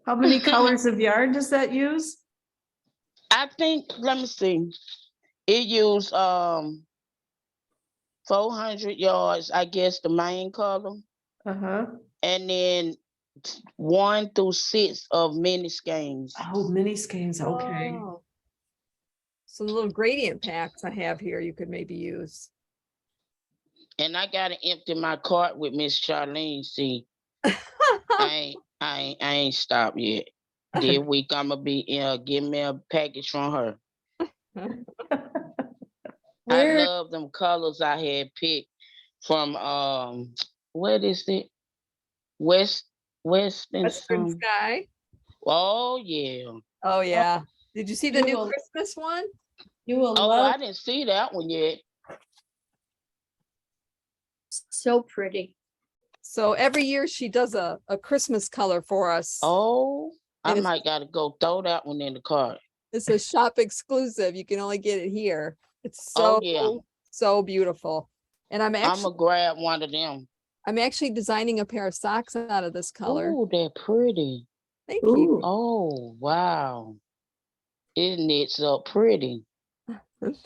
S2: How many colors of yarn does that use?
S11: I think, let me see. It used 400 yards, I guess, the main color,
S2: Uh-huh.
S11: and then 1 through 6 of mini skeins.
S2: Oh, mini skeins, okay.
S1: Oh. So the little gradient packs I have here, you could maybe use.
S11: And I gotta empty my cart with Miss Charlene. See, I ain't stopped yet. This week I'ma be give me a package from her. I
S6: Where-
S11: love them colors I had picked from what is it? Western
S1: Western
S11: some-
S1: Sky.
S11: Oh yeah.
S1: Oh, yeah. Did you see the
S6: You
S1: new
S6: will-
S1: Christmas one?
S6: You will
S11: Oh,
S6: love
S11: I didn't see that one yet.
S5: So pretty.
S1: So every year she does a Christmas color for us.
S11: Oh, I
S1: And it's,
S11: might gotta go throw that one in the cart.
S1: it's a shop exclusive. You can only get it here. It's
S11: Oh,
S1: so,
S11: yeah.
S1: so beautiful. And
S11: I'm gonna grab one of them.
S1: I'm actually designing a pair of socks out of this color.
S11: Oh, they're pretty.
S1: Thank you.
S5: Ooh,
S11: Oh, wow. Isn't it so pretty?
S1: And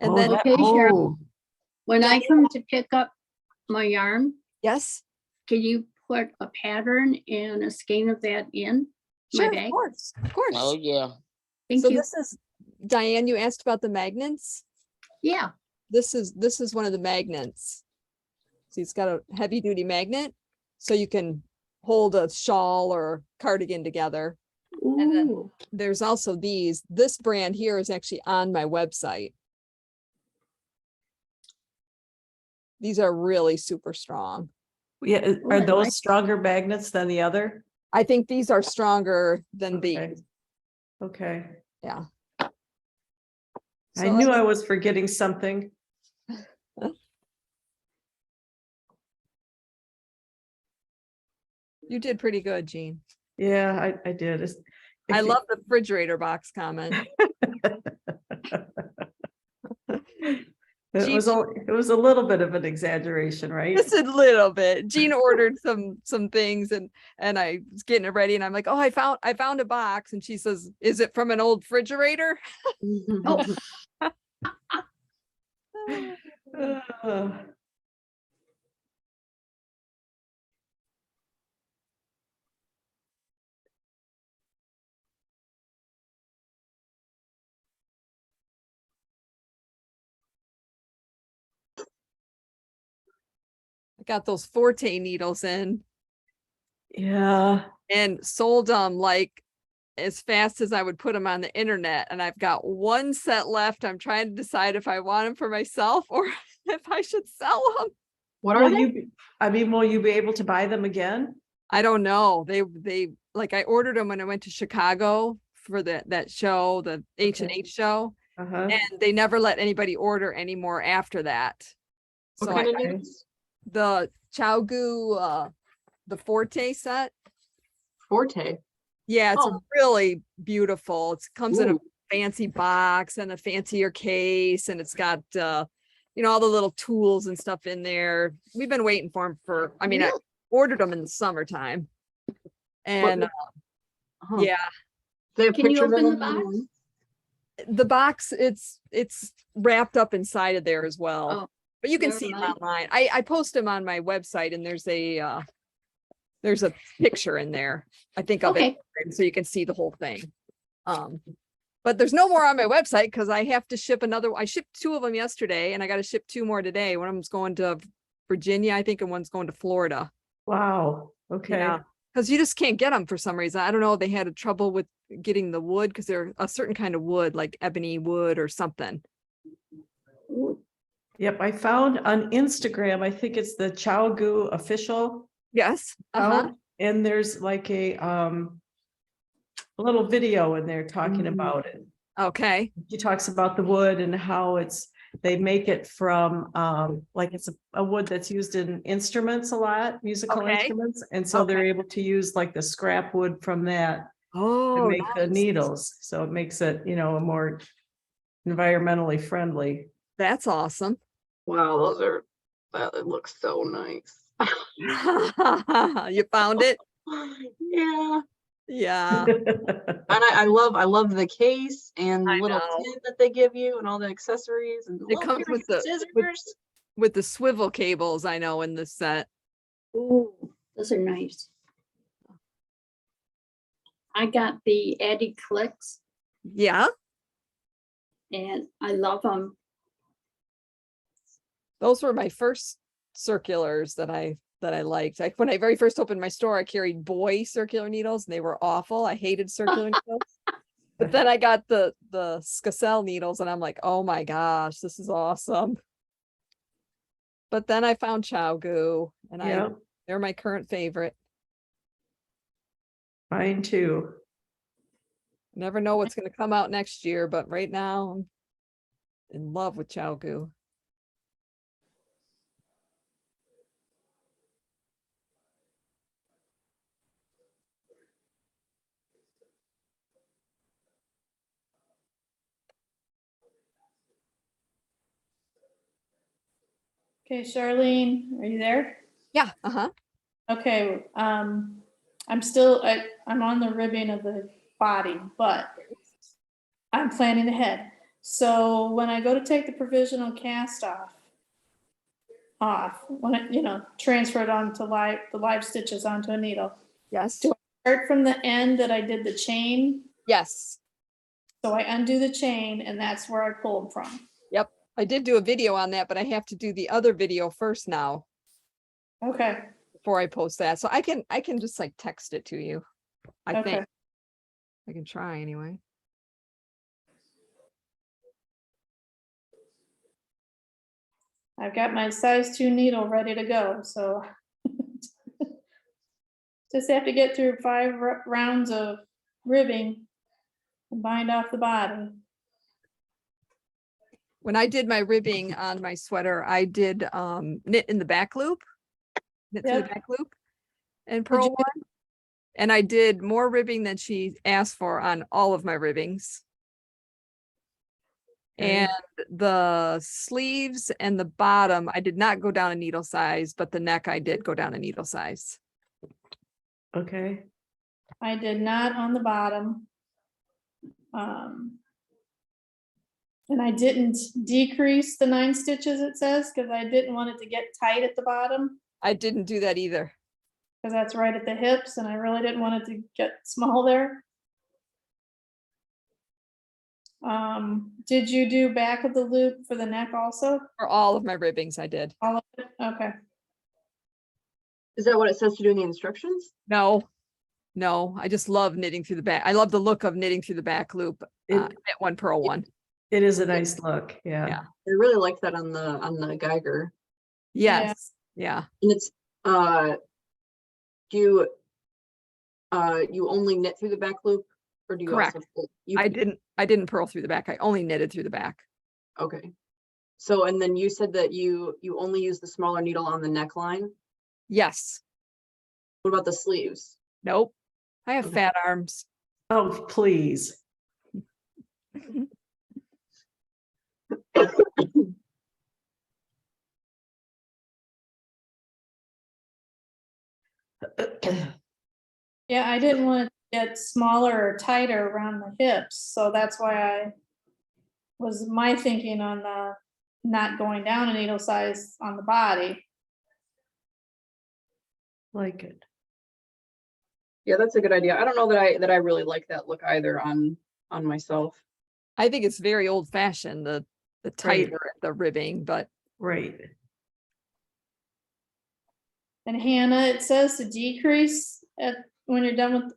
S2: Oh,
S1: then,
S2: that-
S5: Okay, Cheryl.
S2: oh,
S5: when
S1: Yeah.
S5: I come to pick up my yarn,
S1: yes,
S5: can you put a pattern and a skein of that in my
S1: sure, of
S5: bag?
S1: course, of course.
S11: Oh, yeah.
S5: Thank
S1: So
S5: you.
S1: this is, Diane, you asked about the magnets.
S5: Yeah,
S1: This is one of the magnets. See, it's got a heavy duty magnet, so you can hold a shawl or cardigan together. And then
S5: ooh,
S1: there's also these. This brand here is actually on my website. These are really super strong.
S2: yeah,
S5: Oh,
S2: are
S5: I
S2: those
S5: like-
S2: stronger magnets than the other?
S1: I think these are stronger than
S2: Okay.
S1: these.
S2: Okay,
S1: Yeah.
S2: I
S1: So
S2: knew I was forgetting something.
S1: you did pretty good, Jean.
S2: Yeah, I did. It's-
S1: I
S2: if you-
S1: love the refrigerator box comment.
S2: It was, it was a little bit of an exaggeration, right?
S1: Just a little bit. Jean ordered some things and I was getting it ready and I'm like, oh, I found a box. And she says, is it from an old refrigerator?
S5: oh,
S2: Uh,
S1: I got those Forte needles in
S2: Yeah,
S1: and sold them like as fast as I would put them on the internet. And I've got one set left. I'm trying to decide if I want them for myself or if I should sell them.
S9: What
S2: will
S9: are they?
S2: you, I mean, will you be able to buy them again?
S1: I don't know. They like I ordered them when I went to Chicago for that show, the H&H show,
S2: Uh-huh.
S1: and they never let anybody order anymore after that.
S9: What
S1: So
S9: kind of
S2: Okay.
S9: needles?
S1: the Chowgu, the Forte set.
S9: Forte.
S1: Yeah, it's
S9: Oh.
S1: really beautiful. It comes in a
S9: Ooh.
S1: fancy box and a fancier case, and it's got all the little tools and stuff in there. We've been waiting for them for, I mean, I ordered them in the summertime. And
S9: Huh.
S1: yeah,
S9: They have
S5: Can you
S9: pictures of
S5: open the
S9: them
S5: box?
S1: the box, it's wrapped up inside of there as well.
S5: Oh,
S1: But you can
S5: never
S1: see them
S5: mind.
S1: online. I post them on my website and there's a picture in there, I think of it,
S5: okay,
S1: and so you can see the whole thing. But there's no more on my website because I have to ship I shipped 2 of them yesterday and I got to ship 2 more today. One of them's going to Virginia, I think, and one's going to Florida.
S2: Wow, okay.
S1: Yeah, because you just can't get them for some reason. I don't know, they had a trouble with getting the wood because they're a certain kind of wood, like ebony wood or something.
S5: ooh,
S2: Yep, I found on Instagram, I think it's the Chowgu official
S1: Yes.
S2: account, and there's like a little video in there talking
S9: Mhm.
S2: about it.
S1: Okay.
S2: He talks about the wood and how they make it from like it's a wood that's used in instruments a lot, musical
S1: Okay.
S2: instruments, and so they're able to use like the scrap wood from that to
S1: Oh,
S2: make the
S1: nice.
S2: needles. So it makes it, a more environmentally friendly.
S1: That's awesome.
S9: Wow, it looks so nice.
S1: You found it?
S9: Yeah.
S1: Yeah.
S9: And I love the case and the
S1: I
S9: little
S1: know.
S9: tin that they give you and all the accessories and the
S1: It
S9: little
S1: comes with
S9: pair of scissors.
S1: with the swivel cables I know in this set.
S5: ooh, those are nice. I got the Eddie Clicks
S1: Yeah,
S5: and I love them.
S1: those were my first circulars that I liked. Like when I very first opened my store, I carried boy circular needles and they were awful. I hated circular needles. But then I got the Skacel needles and I'm like, oh my gosh, this is awesome. But then I found Chowgu and
S2: Yeah,
S1: they're my current favorite.
S2: mine too.
S1: Never know what's going to come out next year, but right now I'm in love with Chowgu.
S6: Okay, Charlene, are you there?
S1: Yeah, uh-huh.
S6: Okay, I'm on the ribbing of the body, but I'm planning ahead. So when I go to take the provisional cast off, when it, transfer it onto the live stitches onto a needle.
S1: Yes.
S6: Do I start from the end that I did the chain?
S1: Yes.
S6: So I undo the chain and that's where I pull them from.
S1: Yep. I did do a video on that, but I have to do the other video first now
S6: Okay,
S1: before I post that. So I can just like text it to you. I
S6: okay.
S1: think I can try anyway.
S6: I've got my size 2 needle ready to go, so just have to get through 5 rounds of ribbing and bind off the body.
S1: When I did my ribbing on my sweater, I did knit in the back loop, knit through the
S6: Yep.
S1: back loop and
S6: Did
S1: purl
S6: you-
S1: one. And I did more ribbing than she asked for on all of my ribbings. And the sleeves and the bottom, I did not go down a needle size, but the neck I did go down a needle size.
S2: Okay.
S6: I did not on the bottom. And I didn't decrease the 9 stitches, it says, because I didn't want it to get tight at the bottom,
S1: I didn't do that either.
S6: because that's right at the hips, and I really didn't want it to get small there. Did you do back of the loop for the neck also?
S1: For all of my ribbings, I did.
S6: All of it? Okay.
S9: Is that what it says to do in the instructions?
S1: No, I just love knitting through the back. I love the look of knitting through the back loop. Knit one, purl one.
S2: It is a nice look. Yeah.
S1: Yeah.
S9: I really like that on the Geiger.
S1: Yes. Yeah.
S9: And it's do you only knit through the back loop, or do you
S1: Correct.
S9: also
S1: I didn't purl through the back. I only knitted through the back.
S9: Okay. So, and then you said that you only use the smaller needle on the neckline.
S1: Yes.
S9: What about the sleeves?
S1: Nope. I have
S9: Okay.
S1: fat arms.
S2: Oh, please.
S6: Yeah, I didn't want it to get smaller or tighter around the hips, so that's why was my thinking on the not going down a needle size on the body.
S2: Like it.
S9: Yeah, that's a good idea. I don't know that I really like that look either on myself.
S1: I think it's very old fashioned, the tighter the ribbing, but
S2: Right.
S6: And Hannah, it says to decrease when you're done with,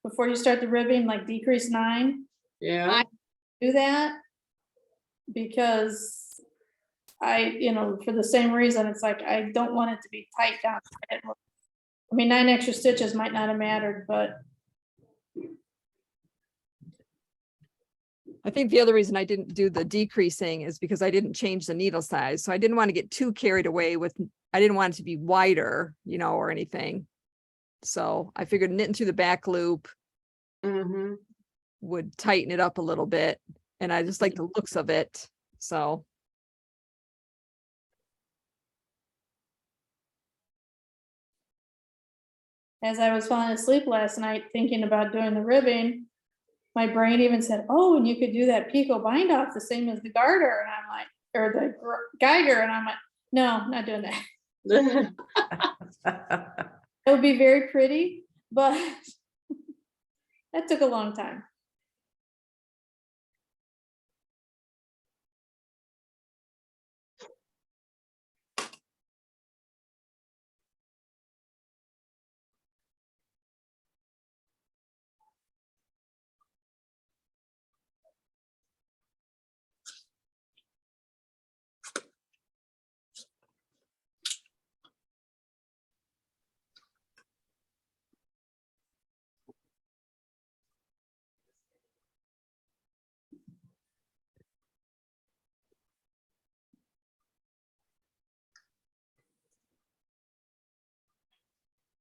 S6: before you start the ribbing, like decrease 9.
S9: Yeah.
S6: Do that because for the same reason, it's like, I don't want it to be tight down. I mean, 9 extra stitches might not have mattered, but
S1: I think the other reason I didn't do the decreasing is because I didn't change the needle size. So I didn't want to get too carried away with, I didn't want it to be wider, or anything. So I figured knitting through the back loop
S9: Mm-hmm.
S1: would tighten it up a little bit. And I just like the looks of it. So.
S6: as I was falling asleep last night thinking about doing the ribbing, my brain even said, oh, and you could do that picot bind off the same as the garter. And I'm like, or the Geiger. And I'm like, no, not doing that. It would be very pretty, but that took a long time.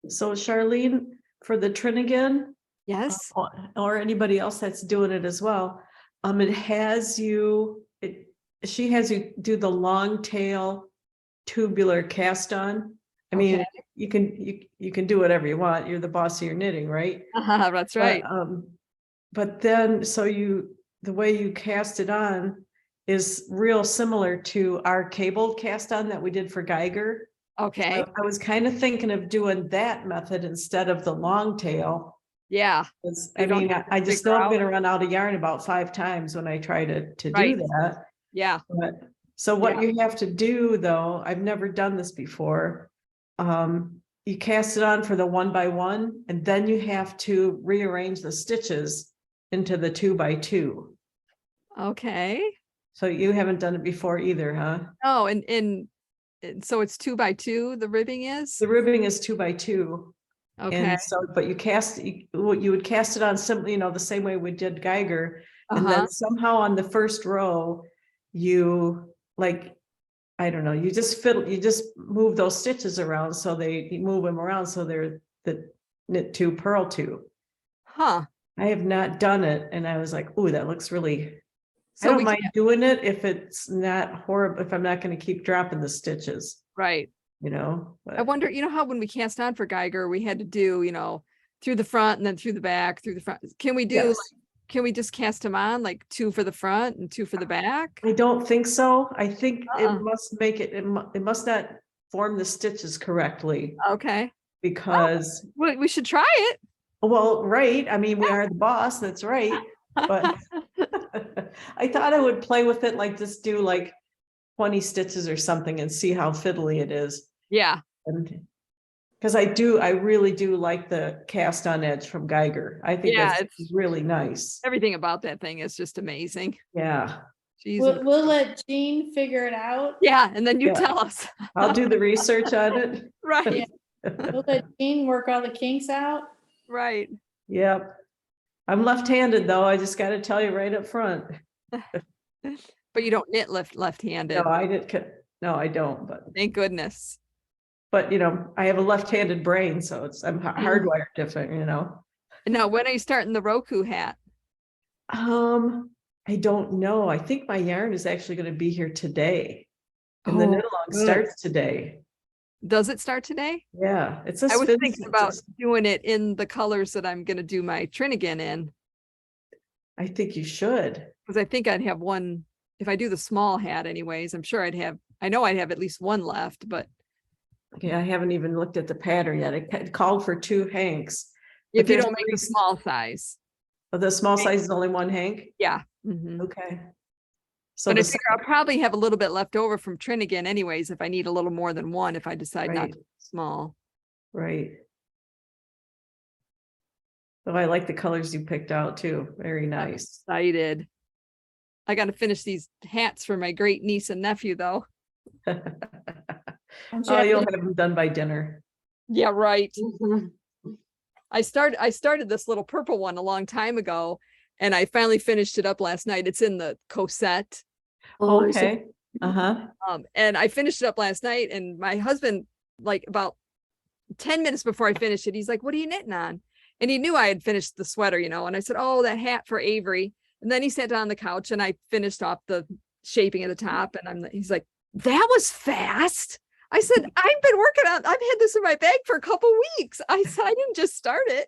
S2: So Charlene, for the Trinnigan,
S1: Yes.
S2: or anybody else that's doing it as well, she has you do the long tail tubular cast on. I mean,
S1: Okay.
S2: you can do whatever you want. You're the boss of your knitting, right?
S1: That's right.
S2: But then, the way you cast it on is real similar to our cabled cast on that we did for Geiger.
S1: Okay.
S2: I was kind of thinking of doing that method instead of the long tail.
S1: Yeah.
S2: 'Cause,
S1: You
S2: I
S1: don't
S2: mean,
S1: have to
S2: I just
S1: figure
S2: know I'm
S1: out.
S2: gonna run out of yarn about 5 times when I try to do
S1: Right.
S2: that.
S1: Yeah.
S2: But, so what
S1: Yeah.
S2: you have to do though, I've never done this before. You cast it on for the 1 by 1, and then you have to rearrange the stitches into the 2 by 2.
S1: Okay.
S2: So you haven't done it before either, huh?
S1: Oh, and so it's 2 by 2, the ribbing is?
S2: The ribbing is 2 by 2.
S1: Okay.
S2: And so, but you would cast it on simply, the same way we did Geiger. And
S1: Uh-huh.
S2: then somehow on the first row, you I don't know, you just move those stitches around. So you move them around. So they're the knit 2, purl 2.
S1: Huh.
S2: I have not done it. And I was like, ooh, that looks really, I
S1: So
S2: don't
S1: we
S2: mind
S1: can't,
S2: doing it if it's not horrible, if I'm not going to keep dropping the stitches,
S1: right. I
S2: but
S1: wonder, how when we cast on for Geiger, we had to do, through the front and then through the back, through the front. Can we do,
S2: yes.
S1: can we just cast them on like 2 for the front and 2 for the back?
S2: I don't think so. I think it
S1: Uh-uh.
S2: must make it must not form the stitches correctly
S1: Okay.
S2: because,
S1: We should try it.
S2: well, right. I mean, we are the boss. That's right. But I thought I would play with it, like just do like 20 stitches or something and see how fiddly it is.
S1: Yeah.
S2: And because I really do like the cast on edge from Geiger. I think
S1: Yeah,
S2: that's
S1: it's
S2: really nice.
S1: everything about that thing is just amazing.
S2: Yeah.
S1: She's
S6: We'll let Jean figure it out.
S1: yeah, and then you
S2: Yeah.
S1: tell us.
S2: I'll do the research on it.
S1: Right.
S6: We'll let Jean work all the kinks out.
S1: Right.
S2: Yep. I'm left-handed though. I just got to tell you right up front.
S1: But you don't knit left-handed.
S2: No, I don't, but
S1: Thank goodness.
S2: I have a left-handed brain, so I'm hardwired different,
S1: And now when are you starting the Roku hat?
S2: I don't know. I think my yarn is actually going to be here today. And the
S1: Oh,
S2: knit along
S1: good.
S2: starts today.
S1: Does it start today?
S2: Yeah, it's a
S1: I was
S2: spin
S1: thinking about doing it in the colors that I'm gonna do my Trinigan in,
S2: I think you should.
S1: because I think I'd have one, if I do the small hat anyways, I know I'd have at least one left, but
S2: Okay, I haven't even looked at the pattern yet. It called for 2 hanks.
S1: if you
S2: there's
S1: don't make the small size,
S2: The small size is only 1 hank?
S1: yeah. Mhm.
S2: Okay. So
S1: But I
S2: the
S1: figure I'll probably have a little bit left over from Trinigan anyways, if I need a little more than one, if I decide not
S2: Right.
S1: to do small.
S2: Right. So I like the colors you picked out too. Very
S1: I'm
S2: nice.
S1: excited. I gotta finish these hats for my great niece and nephew though.
S2: Oh, you'll have them done by dinner.
S1: Yeah, right. I started this little purple one a long time ago, and I finally finished it up last night. It's in the Cosette.
S2: Okay. Uh-huh.
S1: And I finished it up last night, and my husband, like about 10 minutes before I finished it, he's like, "What are you knitting on?" And he knew I had finished the sweater, and I said, "Oh, that hat for Avery." And then he sat down on the couch and I finished off the shaping at the top, and he's like, "That was fast." I said, "I've been working on, I've had this in my bag for a couple weeks." I said, "I didn't just start it."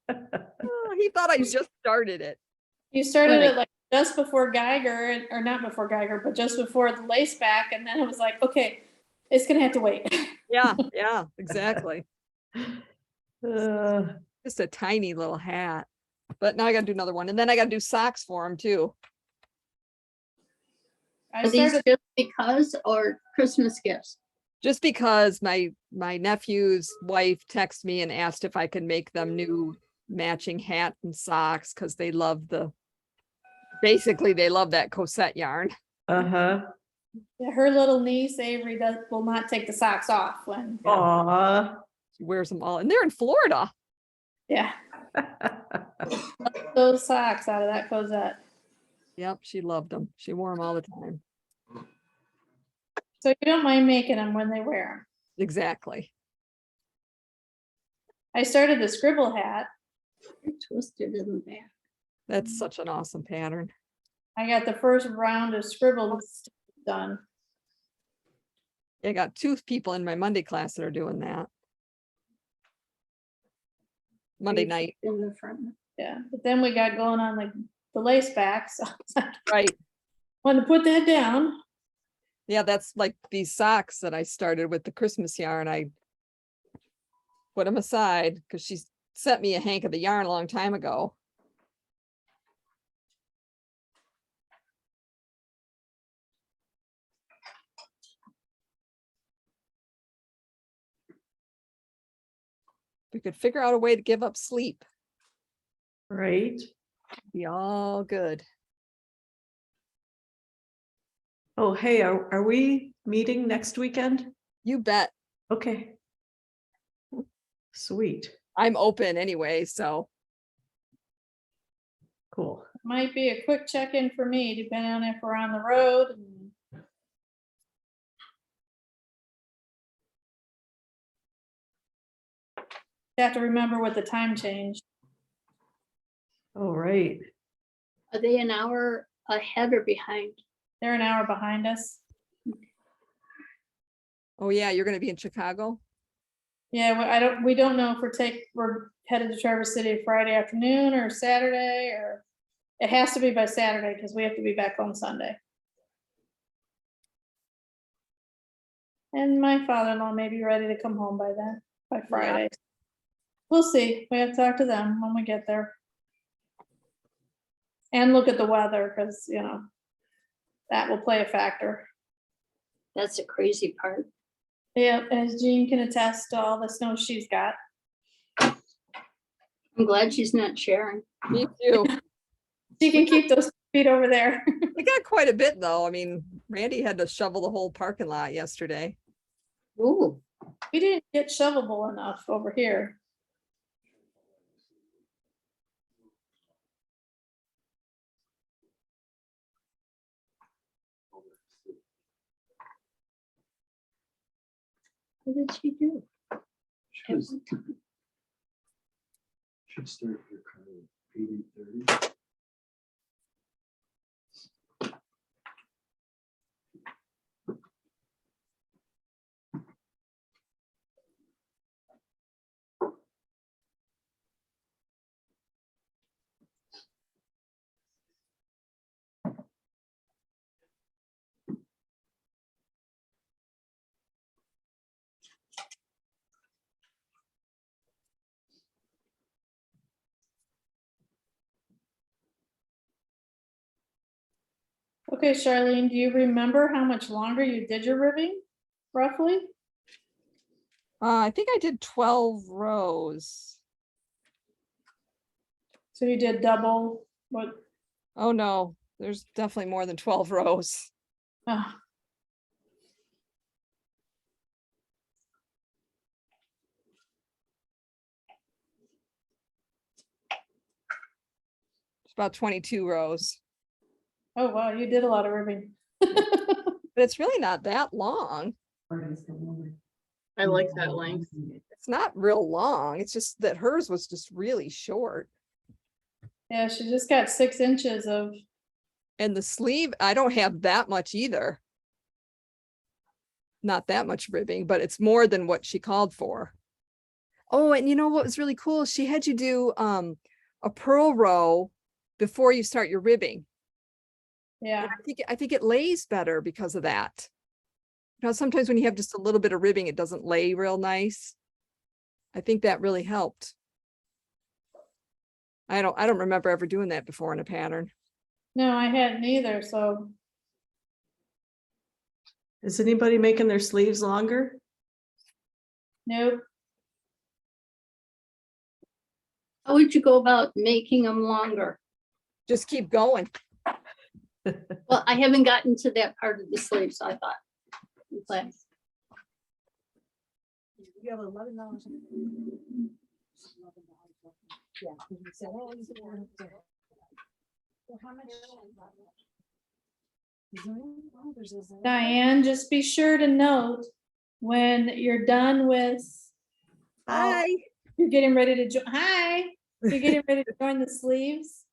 S1: Oh, he thought I just started it.
S6: You started it like just before Geiger, or not before Geiger, but just before the Laceback, and then it was like, okay, it's gonna have to wait.
S1: Yeah, exactly.
S2: Uh,
S1: Just a tiny little hat. But now I gotta do another one. And then I gotta do socks for him too.
S6: I
S5: Are these
S6: started,
S5: just because or Christmas gifts?
S1: Just because my nephew's wife texted me and asked if I could make them new matching hat and socks, because they love basically they love that Cosette yarn.
S2: uh-huh.
S6: yeah, her little niece Avery will not take the socks off when,
S2: Aw.
S1: She wears them all, and they're in Florida.
S6: yeah, those socks out of that Cosette.
S1: Yep, she loved them. She wore them all the time.
S6: So you don't mind making them when they wear them.
S1: Exactly.
S6: I started the scribble hat.
S5: They're twisted in the back.
S1: That's such an awesome pattern.
S6: I got the first round of scribbles done.
S1: I got 2 people in my Monday class that are doing that. Monday night,
S5: In the front.
S6: Yeah, but then we got going on like the Laceback, so
S1: right?
S6: wanted to put that down.
S1: Yeah, that's like these socks that I started with the Christmas yarn. I put them aside because she sent me a hank of the yarn a long time ago. We could figure out a way to give up sleep.
S2: Right.
S1: Be all good.
S2: Oh, hey, are we meeting next weekend?
S1: You bet.
S2: Okay. Sweet,
S1: I'm open anyway, so
S2: cool.
S6: Might be a quick check-in for me, depending on if we're on the road. Have to remember with the time change.
S2: All right.
S5: Are they an hour ahead or behind?
S6: They're an hour behind us.
S1: oh yeah, you're gonna be in Chicago?
S6: Yeah, we don't know if we're headed to Traverse City Friday afternoon or Saturday, or it has to be by Saturday because we have to be back on Sunday. And my father-in-law may be ready to come home by then, by Friday. We'll see. We have to talk to them when we get there. And look at the weather, because, that will play a factor.
S5: That's the crazy part.
S6: Yeah, as Jean can attest to all the snow she's got.
S5: I'm glad she's not sharing.
S1: Me too.
S6: She can keep those feet over there.
S1: We got quite a bit though. I mean, Randy had to shovel the whole parking lot yesterday.
S5: Ooh,
S6: We didn't get shovelable enough over here.
S5: what did she do?
S4: Should start your car at 8:30.
S6: Okay, Charlene, do you remember how much longer you did your ribbing, roughly?
S1: I think I did 12 rows.
S6: So you did double what?
S1: Oh no, there's definitely more than 12 rows.
S6: ah,
S1: It's about 22 rows.
S6: Oh, wow, you did a lot of ribbing.
S1: But it's really not that long.
S9: I like that length.
S1: It's not real long. It's just that hers was just really short.
S6: Yeah, she just got 6 inches of,
S1: And the sleeve, I don't have that much either. Not that much ribbing, but it's more than what she called for. Oh, and you know what was really cool? She had you do a purl row before you start your ribbing.
S6: yeah.
S1: And I think it lays better because of that. You know, sometimes when you have just a little bit of ribbing, it doesn't lay real nice. I think that really helped. I don't remember ever doing that before in a pattern.
S6: No, I hadn't either, so
S2: Is anybody making their sleeves longer?
S6: nope.
S5: How would you go about making them longer?
S1: Just keep going.
S5: Well, I haven't gotten to that part of the sleeve, so I thought. But
S1: You have $11. Yeah. You said, oh, you said, well, how much?
S6: Diane, just be sure to note when you're done with.
S1: Hi.
S6: You're getting ready to join. Hi. You're getting ready to join the sleeves.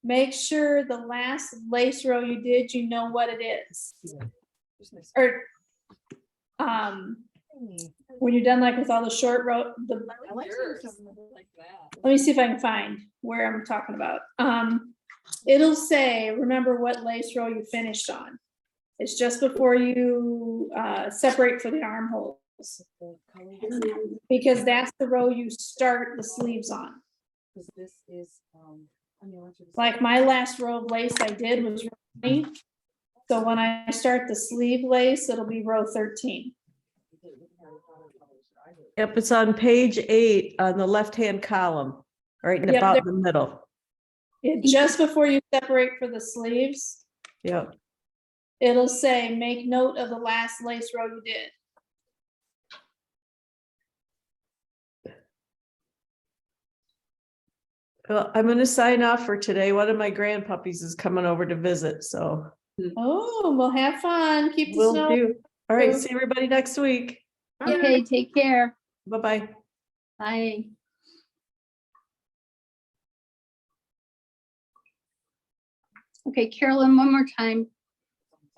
S6: Make sure the last lace row you did, you know what it is. Or when you're done like with all the short row, the,
S1: I like something like that.
S6: let me see if I can find where I'm talking about. It'll say, remember what lace row you finished on. It's just before you separate for the armholes. Because that's the row you start the sleeves on.
S10: This is,
S6: Like my last row of lace I did was row 20. So when I start the sleeve lace, it'll be row 13.
S2: Yep, it's on page 8 on the left-hand column, right in
S6: Yep,
S2: about
S6: there-
S2: the middle.
S6: Just before you separate for the sleeves,
S2: Yep.
S6: it'll say, make note of the last lace row you did.
S2: Well, I'm gonna sign off for today. One of my grandpuppies is coming over to visit, so
S6: Oh, well, have fun. Keep the
S2: we'll
S6: snow.
S2: do. All right, see everybody next week.
S5: Okay, take care.
S2: Bye-bye.
S5: Bye. Okay, Carolyn, one more time.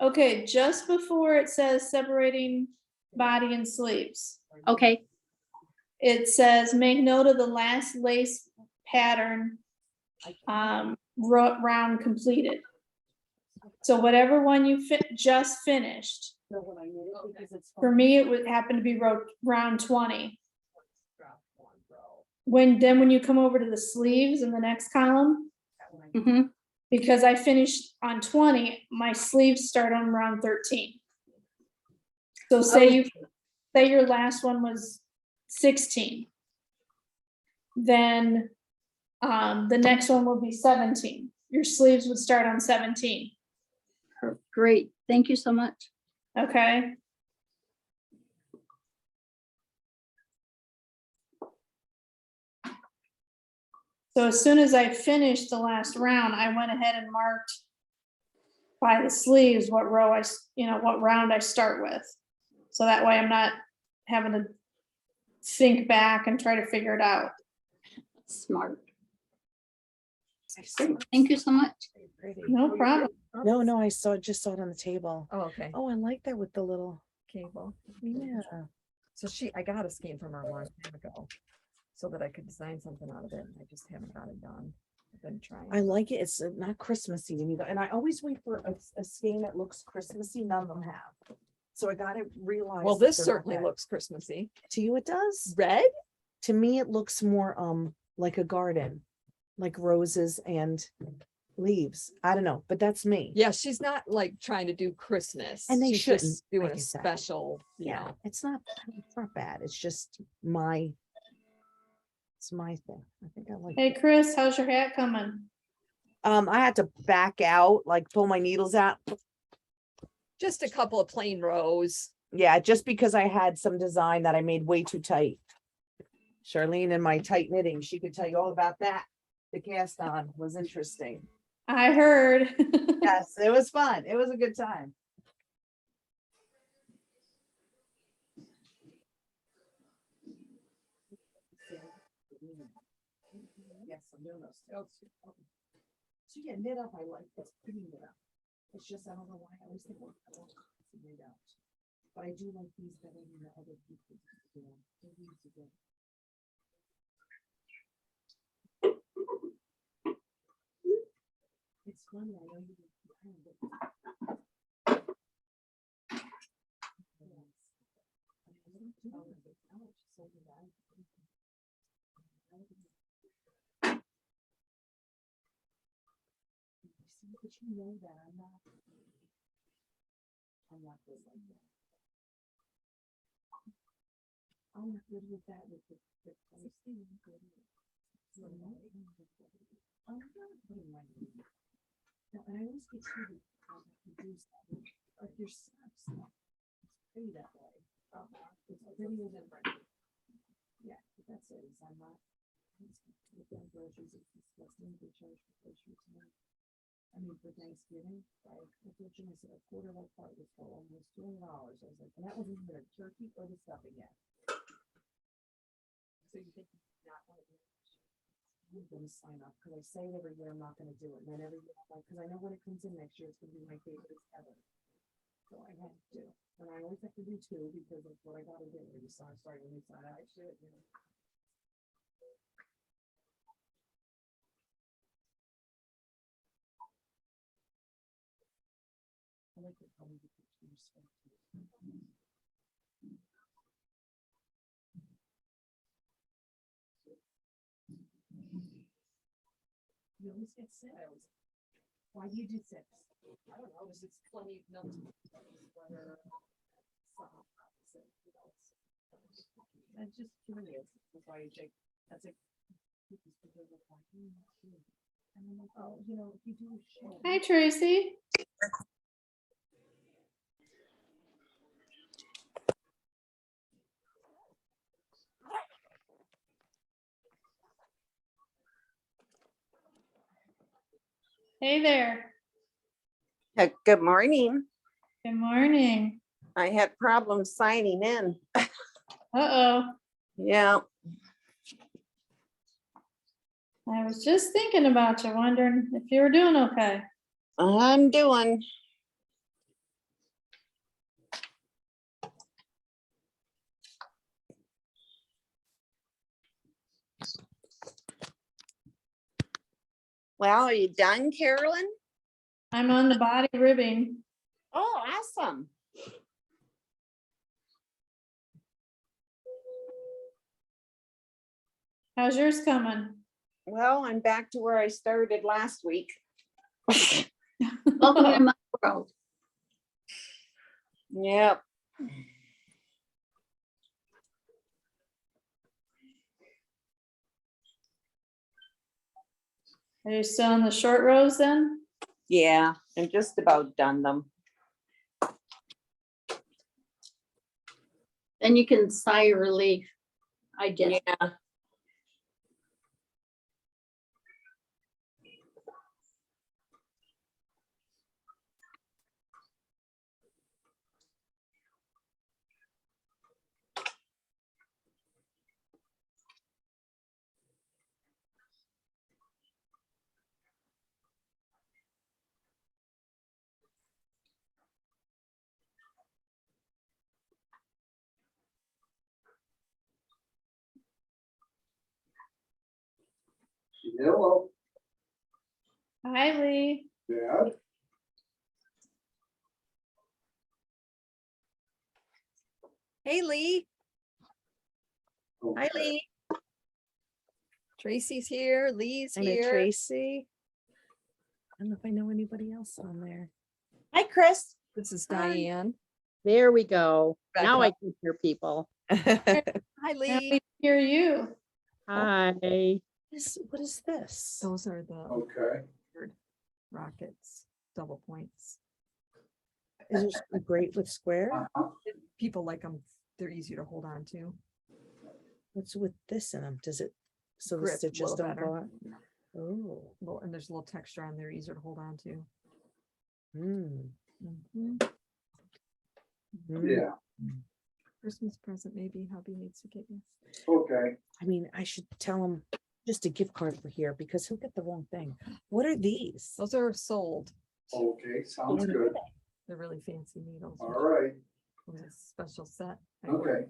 S6: Okay, just before it says separating body and sleeves,
S5: Okay,
S6: it says, make note of the last lace pattern round completed. So whatever one you just finished, for me, it would happen to be round 20. When you come over to the sleeves in the next column,
S5: mhm.
S6: because I finished on 20, my sleeves start on round 13. So say your last one was 16. Then the next one will be 17. Your sleeves would start on 17.
S5: Great, thank you so much.
S6: Okay. So as soon as I finished the last round, I went ahead and marked by the sleeves what row what round I start with. So that way I'm not having to think back and try to figure it out.
S5: Smart. Great, thank you so much.
S6: No problem.
S10: No, I just saw it on the table.
S1: Oh, okay.
S10: Oh, I like that with the little,
S1: Cable.
S10: yeah.
S1: So I got a scheme from her a long time ago, so that I could design something out of it. I just haven't got it done. I've been trying.
S10: I like it. It's not Christmassy either. And I always wait for a skein that looks Christmassy. None of them have. So I gotta realize.
S1: Well,
S10: that
S1: this
S10: they're not
S1: certainly
S10: that.
S1: looks Christmassy.
S10: To you, it does.
S1: Red?
S10: To me, it looks more like a garden, like roses and leaves. I don't know, but that's me.
S1: Yeah, she's not like trying to do Christmas.
S10: And they
S1: She's
S10: shouldn't,
S1: just doing
S10: like
S1: a
S10: you said.
S1: special, you
S10: Yeah,
S1: know.
S10: it's not bad. It's just my. It's my thing. I think I like.
S6: Hey,
S10: it.
S6: Chris, how's your hat coming?
S10: I had to back out, like pull my needles out.
S1: Just a couple of plain rows.
S10: Yeah, just because I had some design that I made way too tight. Charlene and my tight knitting, she could tell you all about that. The cast on was interesting.
S6: I heard.
S10: Yes, it was fun. It was a good time. Yes, I'm doing those. So yeah, knit up, I like this pretty knit up. It's just, I don't know why I always think, well, I don't knit out. But I do like these better than the other people. It's funny, I know you. But you know that I'm not good like that. I'm not good with that with the posting. I'm good with I'm not putting my name. Now, and I always get to do something like your steps. It's pretty that way. It's pretty different. Yeah, but that's it. Is I'm not. With them groceries, it's disgusting to charge for groceries tonight. I mean, for Thanksgiving, right? Unfortunately, I said a quarter of our part was for almost $200. I was like, and that wasn't even a turkey or the stuffing yet. So you think not want to do it? I'm gonna sign up because I say it every year I'm not gonna do it, and then every year I'm like, because I know when it comes in next year, it's gonna be my favorite ever.
S1: So I have to, and I always have to do two because of what I gotta do. So I started a new side. I should, you know. I like to call it the pictures. You always get six. Why do you do six? I don't know, there's just plenty of numbers. Whether. I'm just curious, that's why you take, that's a. Oh, you know, if you do a show.
S6: Hi, Tracy. Hey there.
S12: Good morning.
S6: Good morning.
S12: I had problems signing in.
S6: Uh-oh.
S12: Yeah,
S6: I was just thinking about you, wondering if you were doing okay.
S12: I'm doing. Well, are you done, Carolyn?
S6: I'm on the body ribbing.
S12: Oh, awesome.
S6: How's yours coming?
S12: Well, I'm back to where I started last week.
S5: Welcome to my world.
S12: Yep.
S6: Are you still on the short rows then?
S12: Yeah, I'm just about done them.
S5: Then you can sigh of relief. I did.
S12: Yeah.
S7: Hello,
S6: Hi, Lee.
S7: Dad.
S1: Hey, Lee.
S10: Hi, Lee.
S1: Tracy's here, Lee's
S10: I know
S1: here.
S10: Tracy. I don't know if I know anybody else on there.
S13: Hi, Chris.
S1: This is
S10: Hi.
S1: Diane.
S13: There we go.
S1: Back
S13: Now
S1: up.
S13: I can hear people.
S1: Hi,
S6: Now
S1: Lee.
S6: we hear you.
S13: Hi.
S10: What is this?
S1: Those are the
S7: Okay.
S1: rockets, double points.
S10: Is it great with square?
S1: People like them. They're easier to hold on to.
S10: What's with this in them? Does it, so the
S1: Grip a
S10: stitches
S1: little
S10: don't
S1: better.
S10: go out? Oh.
S1: Well, and there's a little texture on there, easier to hold on to.
S10: Mm.
S1: Mhm.
S7: Yeah,
S1: Christmas present, maybe hubby needs to get you.
S7: okay.
S10: I mean, I should tell him just a gift card for here because he'll get the wrong thing. What are these?
S1: Those are sold.
S7: Okay, sounds
S10: What are
S7: good.
S10: they?
S1: They're really fancy needles.
S7: All right,
S1: It was a special set.
S7: okay.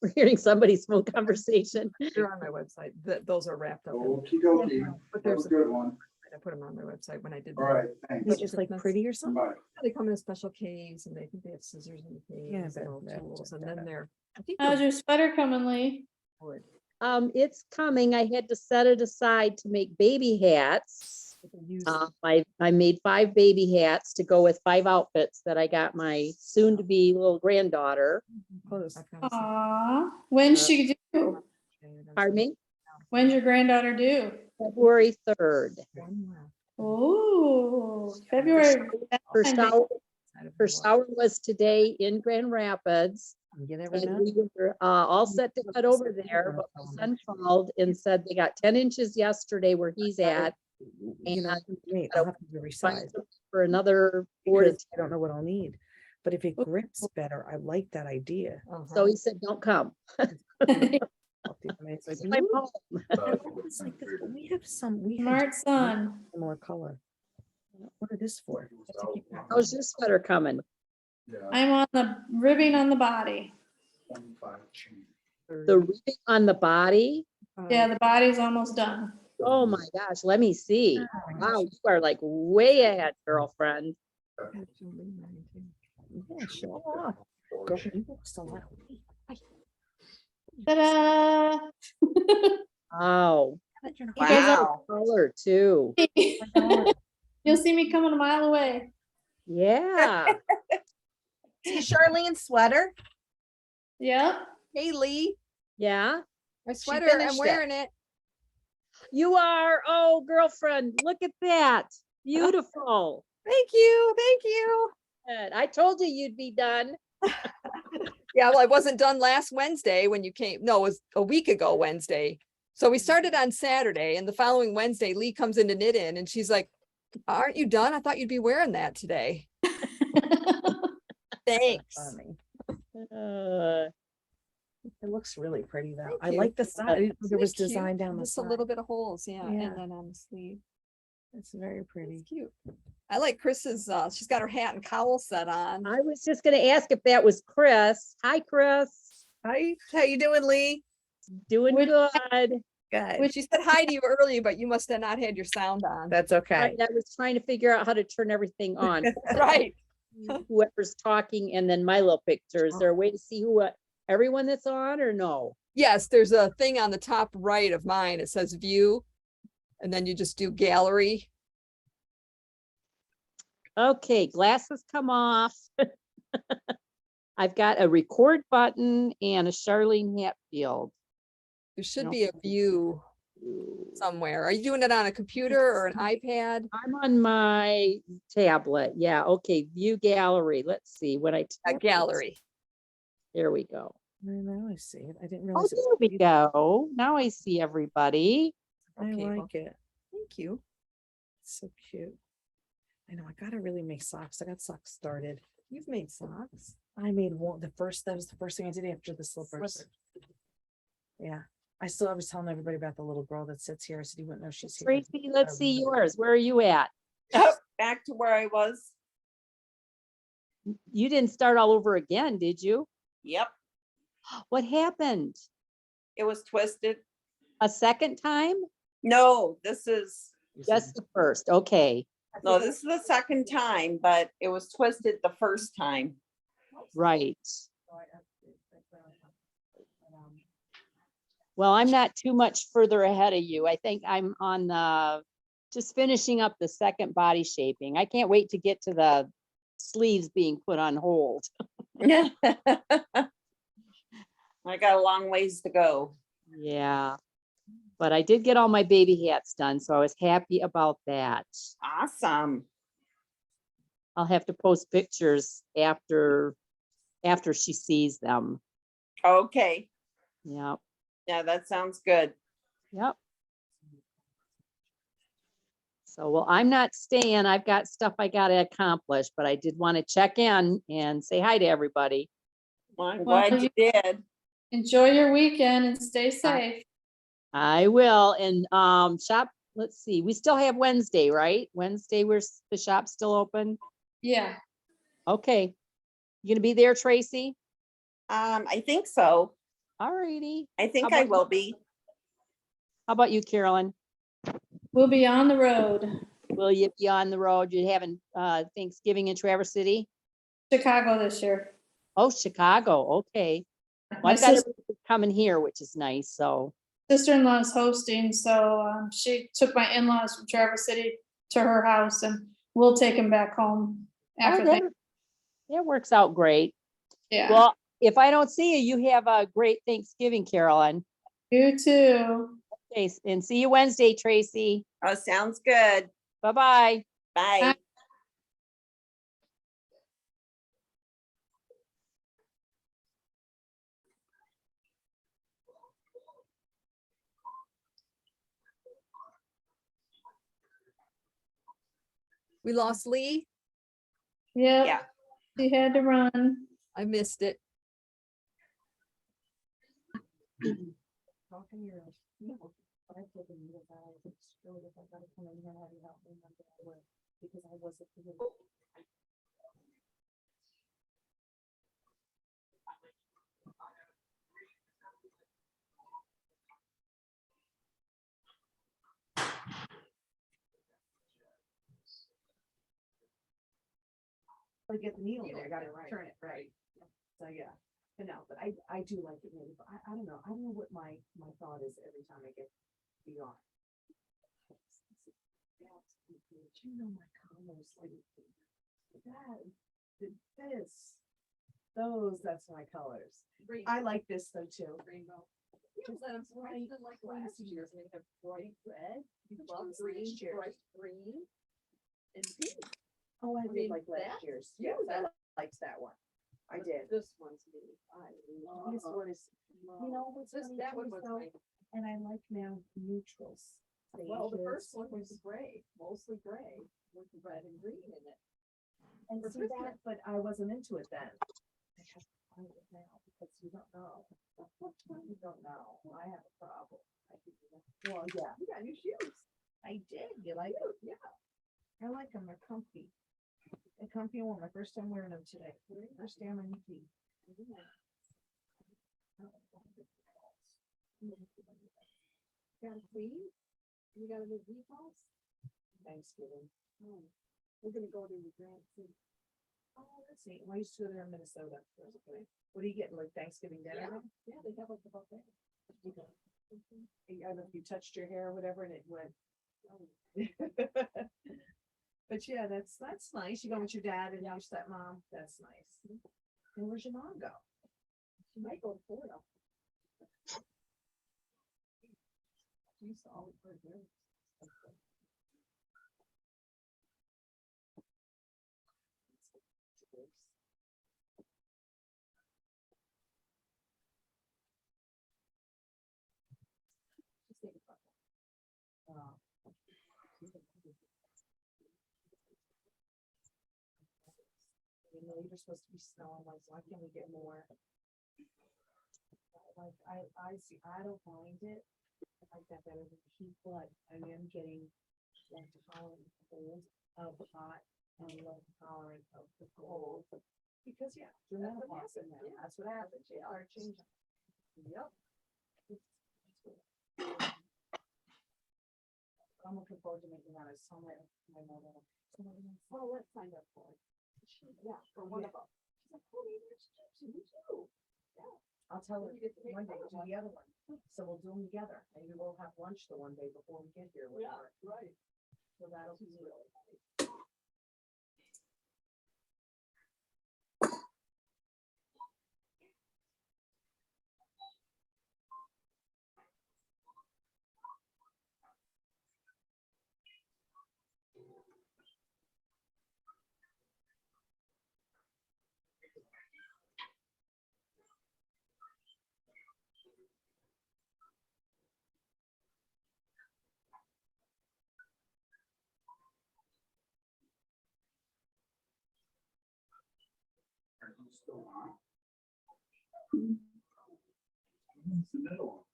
S13: We're hearing somebody's full conversation.
S1: They're on my website. Those are wrapped up.
S7: Okey dokey.
S1: But
S7: Have a
S1: there's,
S7: good one.
S1: I put them on my website when I did.
S7: All
S1: them.
S7: right,
S10: They're
S7: thanks.
S10: just like pretty or something?
S7: Bye.
S1: They come in a special case and they think they have scissors in the case.
S10: Yeah,
S1: and
S10: that-
S1: little
S10: that-
S1: tools, and
S10: that-
S1: then they're, I think
S6: How's
S1: they're
S6: your sweater coming, Lee?
S1: wood.
S13: It's coming. I had to set it aside to make baby hats.
S1: But they use-
S13: I made 5 baby hats to go with 5 outfits that I got my soon-to-be little granddaughter.
S1: Close. I've got some-
S6: Aw, when's she due?
S13: Pardon me?
S6: When's your granddaughter due?
S13: February 3rd.
S1: One left.
S6: Oh, February.
S13: Her
S6: Fine,
S13: shower,
S1: Side of
S13: her
S1: the wall.
S13: shower was today in Grand Rapids.
S10: You never
S13: And
S10: know.
S13: we were all set to head over there, but my son called and said they got 10 inches yesterday where he's at.
S10: You know,
S13: and
S10: wait,
S13: I
S10: I'll have to
S13: Find
S10: resize
S13: some For another 4 to
S10: because I don't know what I'll need. But if it grips better, I like that idea.
S13: So he said, don't come.
S10: I'll do it. It's like,
S13: I'm
S10: "Ooh,
S13: home."
S10: it's like this, but we have some, we have
S6: Smart son.
S10: similar color.
S13: What is this for?
S5: How's your sweater coming?
S7: Yeah.
S6: I'm on the ribbing on the body.
S7: 25 change.
S13: The ribbing on the body?
S6: Yeah, the body's almost done.
S13: Oh my gosh, let me see. Wow, you are like way ahead, girlfriend.
S10: Yeah, show off. Girlfriend, you lost a lot of weight.
S6: Ta-da!
S13: Wow.
S6: You guys are-
S13: Color too.
S6: You'll see me coming a mile away.
S13: Yeah.
S12: See Charlene's sweater?
S6: Yeah.
S12: Hey, Lee.
S13: Yeah.
S1: My
S12: She
S1: sweater, I'm
S12: finished it.
S1: wearing it.
S13: You are. Oh, girlfriend, look at that. Beautiful.
S12: Thank you. Thank you.
S13: Good. I told you you'd be done.
S1: Yeah, well, I wasn't done last Wednesday when you came. No, it was a week ago Wednesday. So we started on Saturday, and the following Wednesday, Lee comes in to knit in, and she's like, "Aren't you done? I thought you'd be wearing that today." Thanks.
S10: Funny.
S13: Uh,
S10: It looks really pretty though.
S1: Thank
S10: I
S1: you.
S10: like the side. There
S1: Isn't
S10: was
S1: it cute?
S10: design down the
S1: Just a
S10: side.
S1: little bit of holes, yeah,
S10: Yeah.
S1: and then on the sleeve.
S10: It's very pretty.
S1: It's cute. I like Chris's. She's got her hat and cowl set on.
S13: I was just gonna ask if that was Chris. Hi, Chris.
S12: Hi, how you doing, Lee?
S13: Doing
S6: Which-
S13: good.
S12: Good.
S1: She said hi to you earlier, but you must have not had your sound on.
S12: That's okay.
S13: Right, I was trying to figure out how to turn everything on.
S1: Right.
S13: Whoever's talking and then my little picture. Is there a way to see who, everyone that's on or no?
S1: Yes, there's a thing on the top right of mine. It says view. And then you just do gallery.
S13: Okay, glasses come off. I've got a record button and a Charlene Hatfield.
S1: There should
S13: No.
S1: be a view somewhere. Are you doing it on a computer or an iPad?
S13: I'm on my tablet. Yeah, okay, view gallery. Let's see what I.
S1: A
S13: tap this.
S1: gallery.
S13: There we go.
S10: Now I see it. I didn't
S13: Oh,
S10: realize. it was
S13: there we
S10: pretty.
S13: go. Now I see everybody.
S10: I
S1: Okay, well,
S10: like it.
S1: Thank you.
S10: It's so cute. I know. I gotta really make socks. I got socks started.
S1: You've made socks.
S10: I made one. That was the first thing I did after the slippers. Yeah. I was telling everybody about the little girl that sits here. I said, you wouldn't know she's here.
S13: Tracy, let's see yours. Where are you at?
S12: Oh, back to where I was.
S13: You didn't start all over again, did you?
S12: Yep,
S13: What happened?
S12: it was twisted.
S13: A second time?
S12: No, this is,
S13: Just the first, okay,
S12: no, this is the second time, but it was twisted the first time.
S13: right. Well, I'm not too much further ahead of you. I think I'm on the, just finishing up the second body shaping. I can't wait to get to the sleeves being put on hold.
S12: I got a long ways to go.
S13: Yeah. But I did get all my baby hats done, so I was happy about that.
S12: Awesome.
S13: I'll have to post pictures after she sees them.
S12: Okay,
S13: Yep,
S12: yeah, that sounds good.
S13: yep. So, well, I'm not staying. I've got stuff I gotta accomplish, but I did want to check in and say hi to everybody.
S12: Well, I'm
S6: Well,
S12: glad you did.
S6: Enjoy your weekend and stay safe.
S13: I will, and shop, let's see, we still have Wednesday, right? Wednesday, the shop's still open?
S6: Yeah.
S13: Okay. You gonna be there, Tracy?
S12: I think so.
S13: All righty.
S12: I think
S13: How
S12: I
S13: about
S12: will
S13: you?
S12: be.
S13: How about you, Carolyn?
S6: We'll be on the road.
S13: Will you be on the road? You having Thanksgiving in Traverse City?
S6: Chicago this year.
S13: Oh, Chicago, okay. Well,
S6: My
S13: I've got
S6: sis-
S13: everybody coming here, which is nice, so,
S6: sister-in-law is hosting, so she took my in-laws from Traverse City to her house, and we'll take them back home
S13: oh,
S6: after
S13: that,
S6: that.
S13: that works out great.
S6: Yeah,
S13: Well, if I don't see you, you have a great Thanksgiving, Carolyn.
S6: you too.
S13: Okay, and see you Wednesday, Tracy.
S12: Oh, sounds good.
S13: Bye-bye.
S12: Bye.
S1: We lost Lee.
S6: Yeah,
S12: Yeah.
S6: she had to run.
S1: I missed it.
S12: because I wasn't. Like get the needle, I gotta turn it right. So yeah, but no, but I do like it maybe, but I don't know. I don't know what my thought is every time I get beyond. You know my colors, like that, this, those, that's my colors. I like this though too. Rainbow. Instead of bright, like last year's, they have bright red, love green, bright green. And pink. Oh, I did like last year's. Yes, I liked that one. I did. This one's me. This one is, you know, what's this, that one was mine. And I like now neutrals. Well, the first one was gray, mostly gray, with red and green in it. And see that, but I wasn't into it then. I have to find it now because you don't know. You don't know. I have a problem. Well, yeah. You got new shoes. I did. You like it? Yeah. I like them. They're comfy. They're comfy one. My first time wearing them today. First day on my new feet. Got a queen? You got a new default? Thanksgiving. Oh, we're gonna go to the Grand City. Oh, that's neat. Well, I used to go there in Minnesota. What are you getting, like Thanksgiving dinner? Yeah, they have like the buffet. I don't know if you touched your hair or whatever and it went. But yeah, that's nice. You go with your dad and your stepmom. That's nice. And where's your mom go? She might go to Florida. She used to always wear there. Just think about that. You know, you're supposed to be snowing, like, why can't we get more? Like, I see, I don't mind it. I like that better than the heat, but I am getting like tolerant cold of hot and low tolerant of the cold. Because, yeah, you're menopause in there. That's what happens. You are changing. Yep. I'm looking forward to making that. I saw my mother. Well, let's sign up for it. Yeah, for one of them. She's like, oh, maybe it's gypsy, me too. Yeah. I'll tell her one day, do the other one. So we'll do them together. Maybe we'll have lunch the one day before we get here. Yeah, right. So that'll be really nice.
S7: Are you still on? It's the middle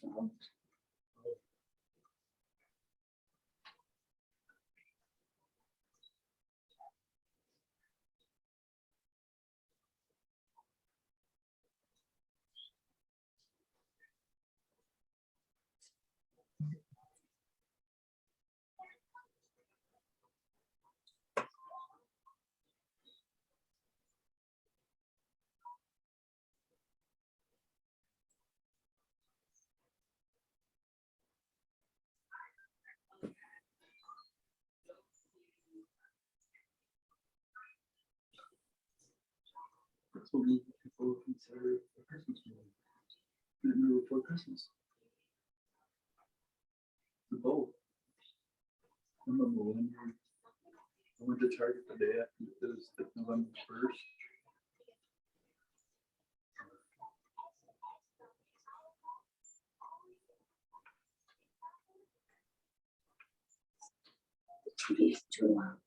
S7: one. That's what most people consider a Christmas movie. Nightmare Before Christmas. The both. I remember one year I went to Target the day after it was like November 1st.
S5: Tree's too long.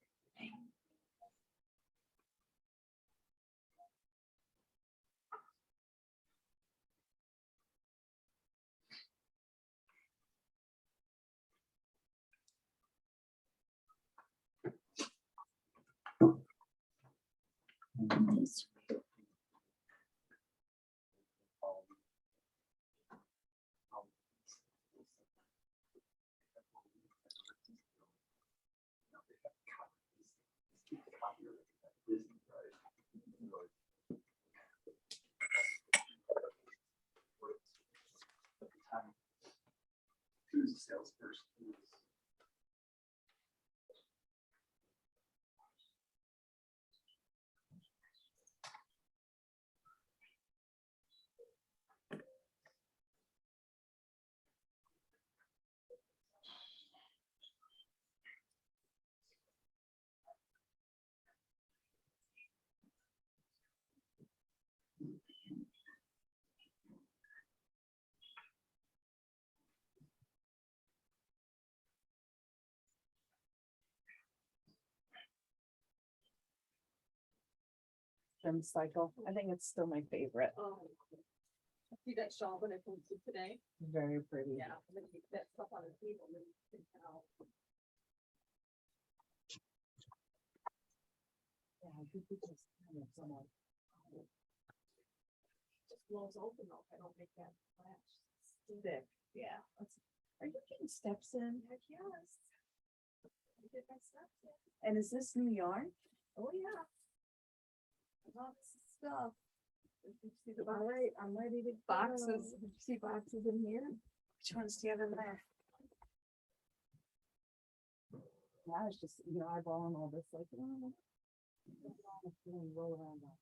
S5: questions?
S7: Who's a salesperson?
S12: Gem cycle. I think it's still my favorite.
S1: See that shawl when I posted today?
S12: Very pretty.
S1: Yeah. And then you that stuff on the table, then you can tell.
S12: Yeah, I think we just kind of somewhat.
S1: Just blows open though. If I don't make that flash.
S12: Thick. Yeah. Are you getting steps in?
S1: Heck yes. I did my steps in.
S12: And is this new yarn?
S1: Oh, yeah. Lots of stuff. Did you see the
S12: All right, I'm ready to
S1: boxes?
S12: go.
S1: Did you see boxes in here?
S12: Which ones do you have in there? Yeah, I was just, eyeballing all this like, roll around that.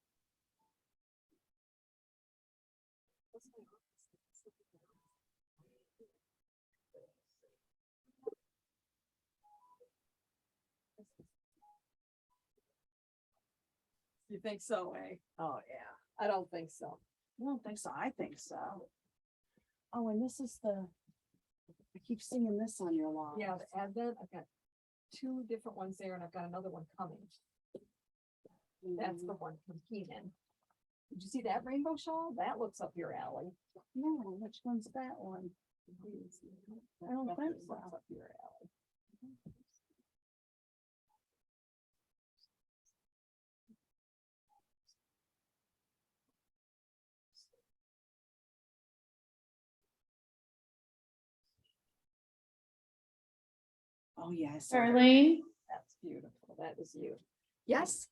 S1: You think so, eh?
S12: Oh, yeah.
S1: I don't think so.
S12: I don't think so. I think so. Oh, and this is I keep seeing this on your wall.
S1: Yeah, the Advent, I've got 2 different ones there and I've got another one coming. That's the one from Keenan. Did you see that rainbow shawl? That looks up your alley.
S12: No, which one's that one? I don't think so.
S1: Looks up your alley.
S12: Oh, yeah. I saw that.
S6: Darlene,
S1: That's beautiful. That is you. Yes,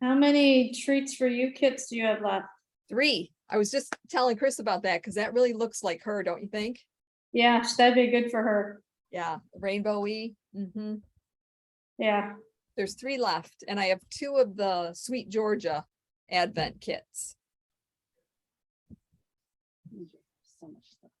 S6: how many treats for you kits do you have left?
S1: 3. I was just telling Chris about that because that really looks like her, don't you think?
S6: Yeah, that'd be good for her.
S1: Yeah, rainbowy. Mm-hmm.
S6: Yeah.
S1: There's 3 left, and I have 2 of the Sweet Georgia Advent kits.
S12: So much stuff.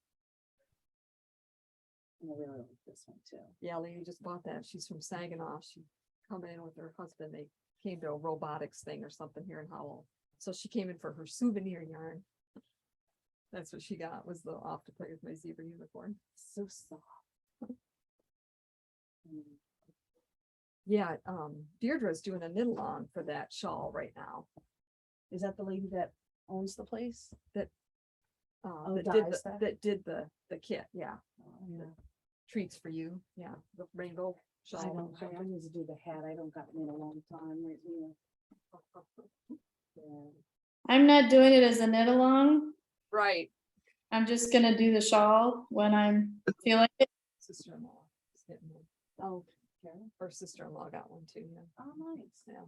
S12: And I really like this one too.
S1: Yeah, Lady just bought that. She's from Saginaw. She come in with her husband. They came to a robotics thing or something here in Howell. So she came in for her souvenir yarn. That's what she got, was the off to play with my zebra unicorn.
S12: So soft.
S1: Yeah, Deirdre's doing a knit along for that shawl right now.
S12: Is that the lady that owns the place?
S1: That
S12: Oh,
S1: that did
S12: dyes
S1: the,
S12: that?
S1: that did the kit, yeah.
S12: Oh, yeah.
S1: Treats for you, yeah, the rainbow
S12: I
S1: shawl.
S12: don't, I need to do the hat. I don't got it in a long time right here. Yeah.
S6: I'm not doing it as a knit along.
S1: Right.
S6: I'm just gonna do the shawl when I'm feeling it.
S1: Sister-in-law is getting one.
S12: Oh, Karen.
S1: Her sister-in-law got one too, yeah.
S12: Oh, nice.
S1: Yeah.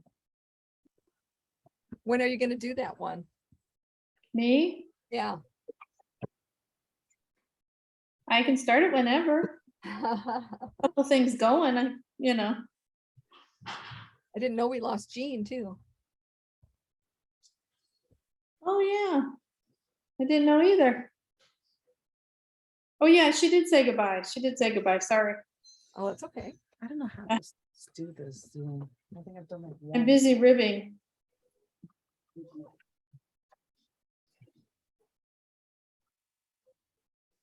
S1: When are you gonna do that one?
S6: Me,
S1: Yeah.
S6: I can start it whenever. Couple things going,
S1: I didn't know we lost Jean too.
S6: Oh, yeah. I didn't know either. Oh, yeah, she did say goodbye. She did say goodbye. Sorry.
S1: Oh, it's okay.
S12: I don't know how to do this Zoom. I think I've done it.
S6: I'm busy ribbing.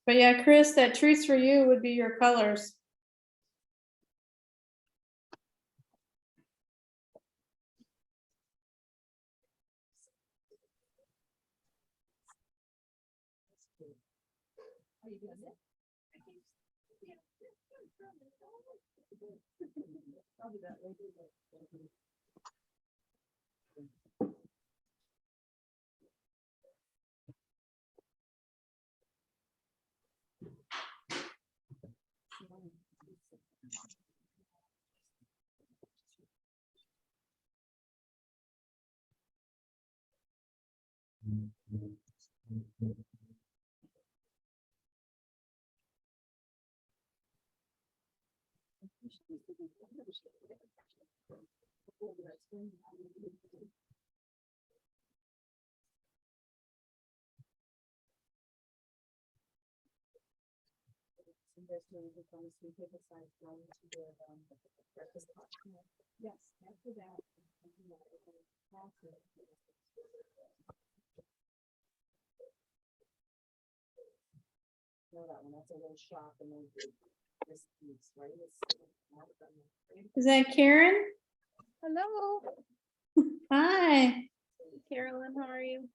S6: But yeah, Chris, that treats for you would be your colors.
S12: Yes, after that. No, that one, that's a little shop and then this piece, right?
S6: Is that Karen?
S12: Hello,
S6: Hi,
S12: Carolyn, how are you?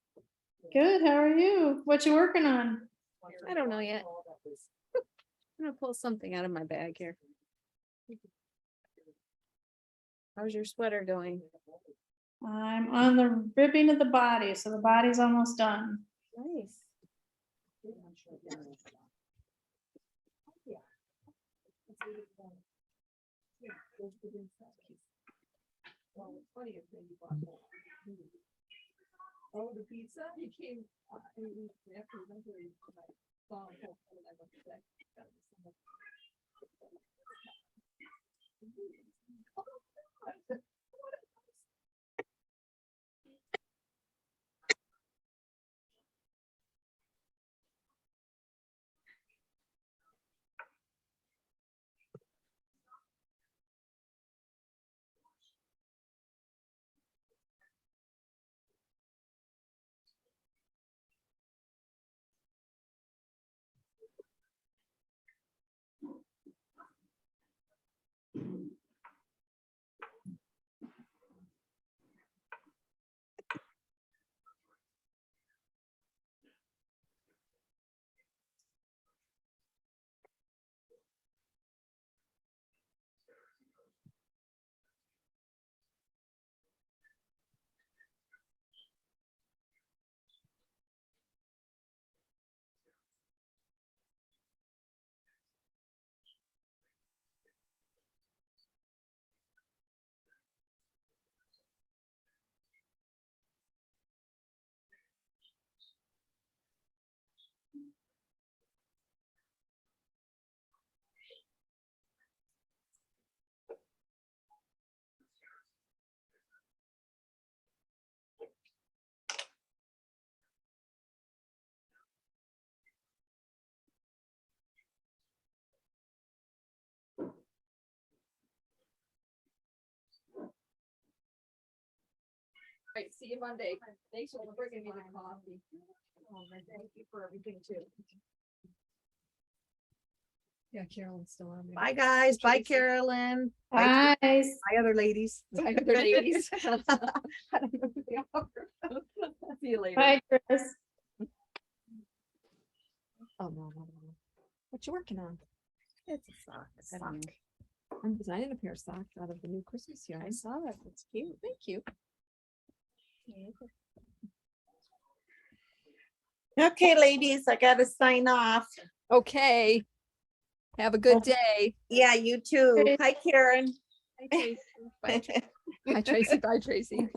S6: good. How are you? What you working on?
S12: I don't know yet. I'm gonna pull something out of my bag here. How's your sweater going?
S6: I'm on the ribbing of the body, so the body's almost done.
S12: Nice.
S1: Oh, the pizza, he came, after eventually, saw him, and I went to check. Right, see you Monday. Thanks for bringing me the coffee. Oh, and thank you for everything too. Yeah, Carolyn's still on.
S12: Bye, guys. Bye, Carolyn.
S6: Bye.
S12: Bye, other ladies.
S1: Bye, other ladies. I don't know who they are. See you later.
S6: Bye, Chris.
S1: Oh, no. What you working on?
S12: It's a sock.
S1: I don't know. I'm designing a pair of socks out of the new Christmas yarn.
S12: I saw that. It's cute. Thank you. Okay, ladies, I gotta sign off.
S1: Okay. Have a good day.
S12: Yeah, you too.
S6: Okay.
S12: Hi, Karen.
S1: Bye. Bye, Tracy. Bye, Tracy.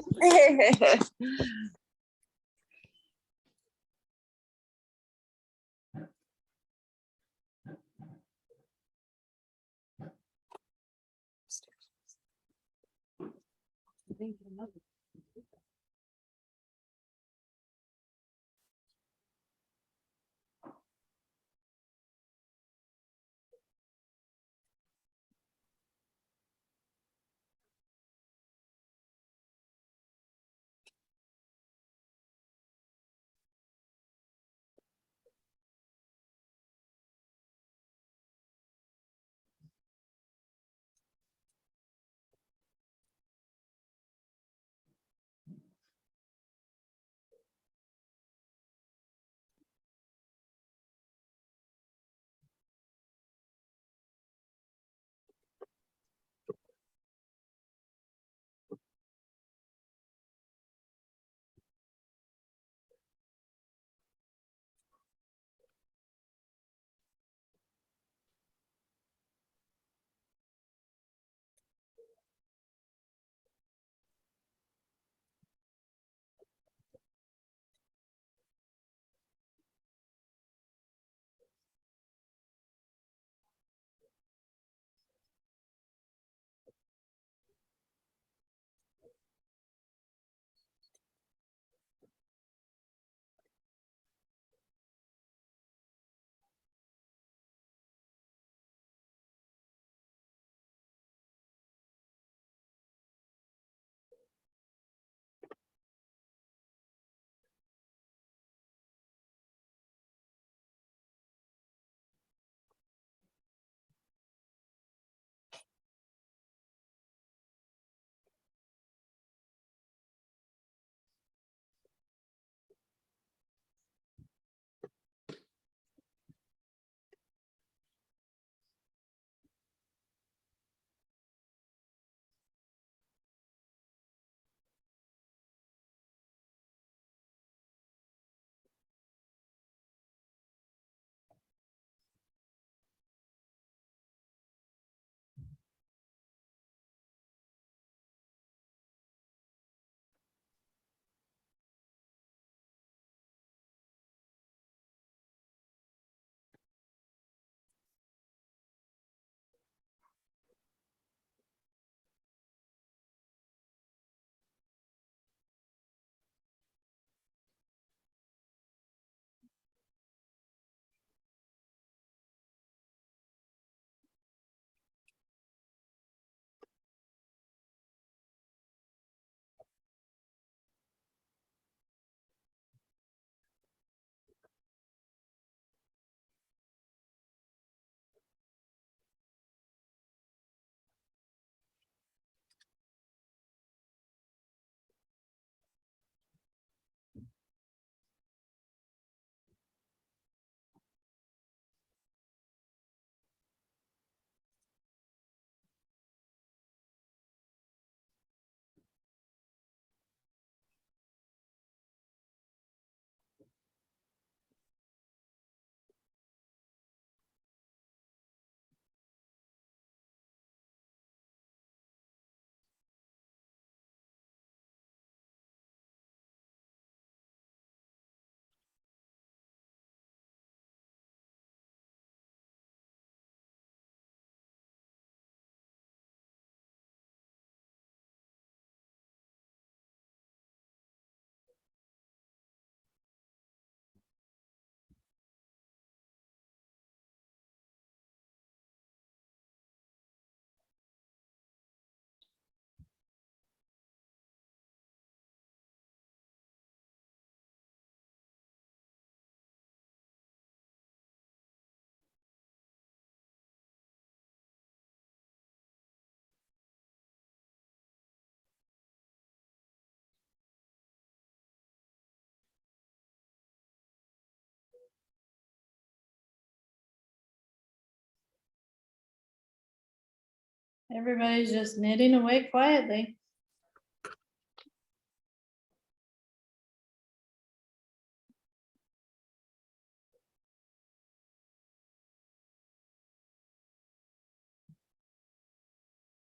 S6: Everybody's just knitting away quietly.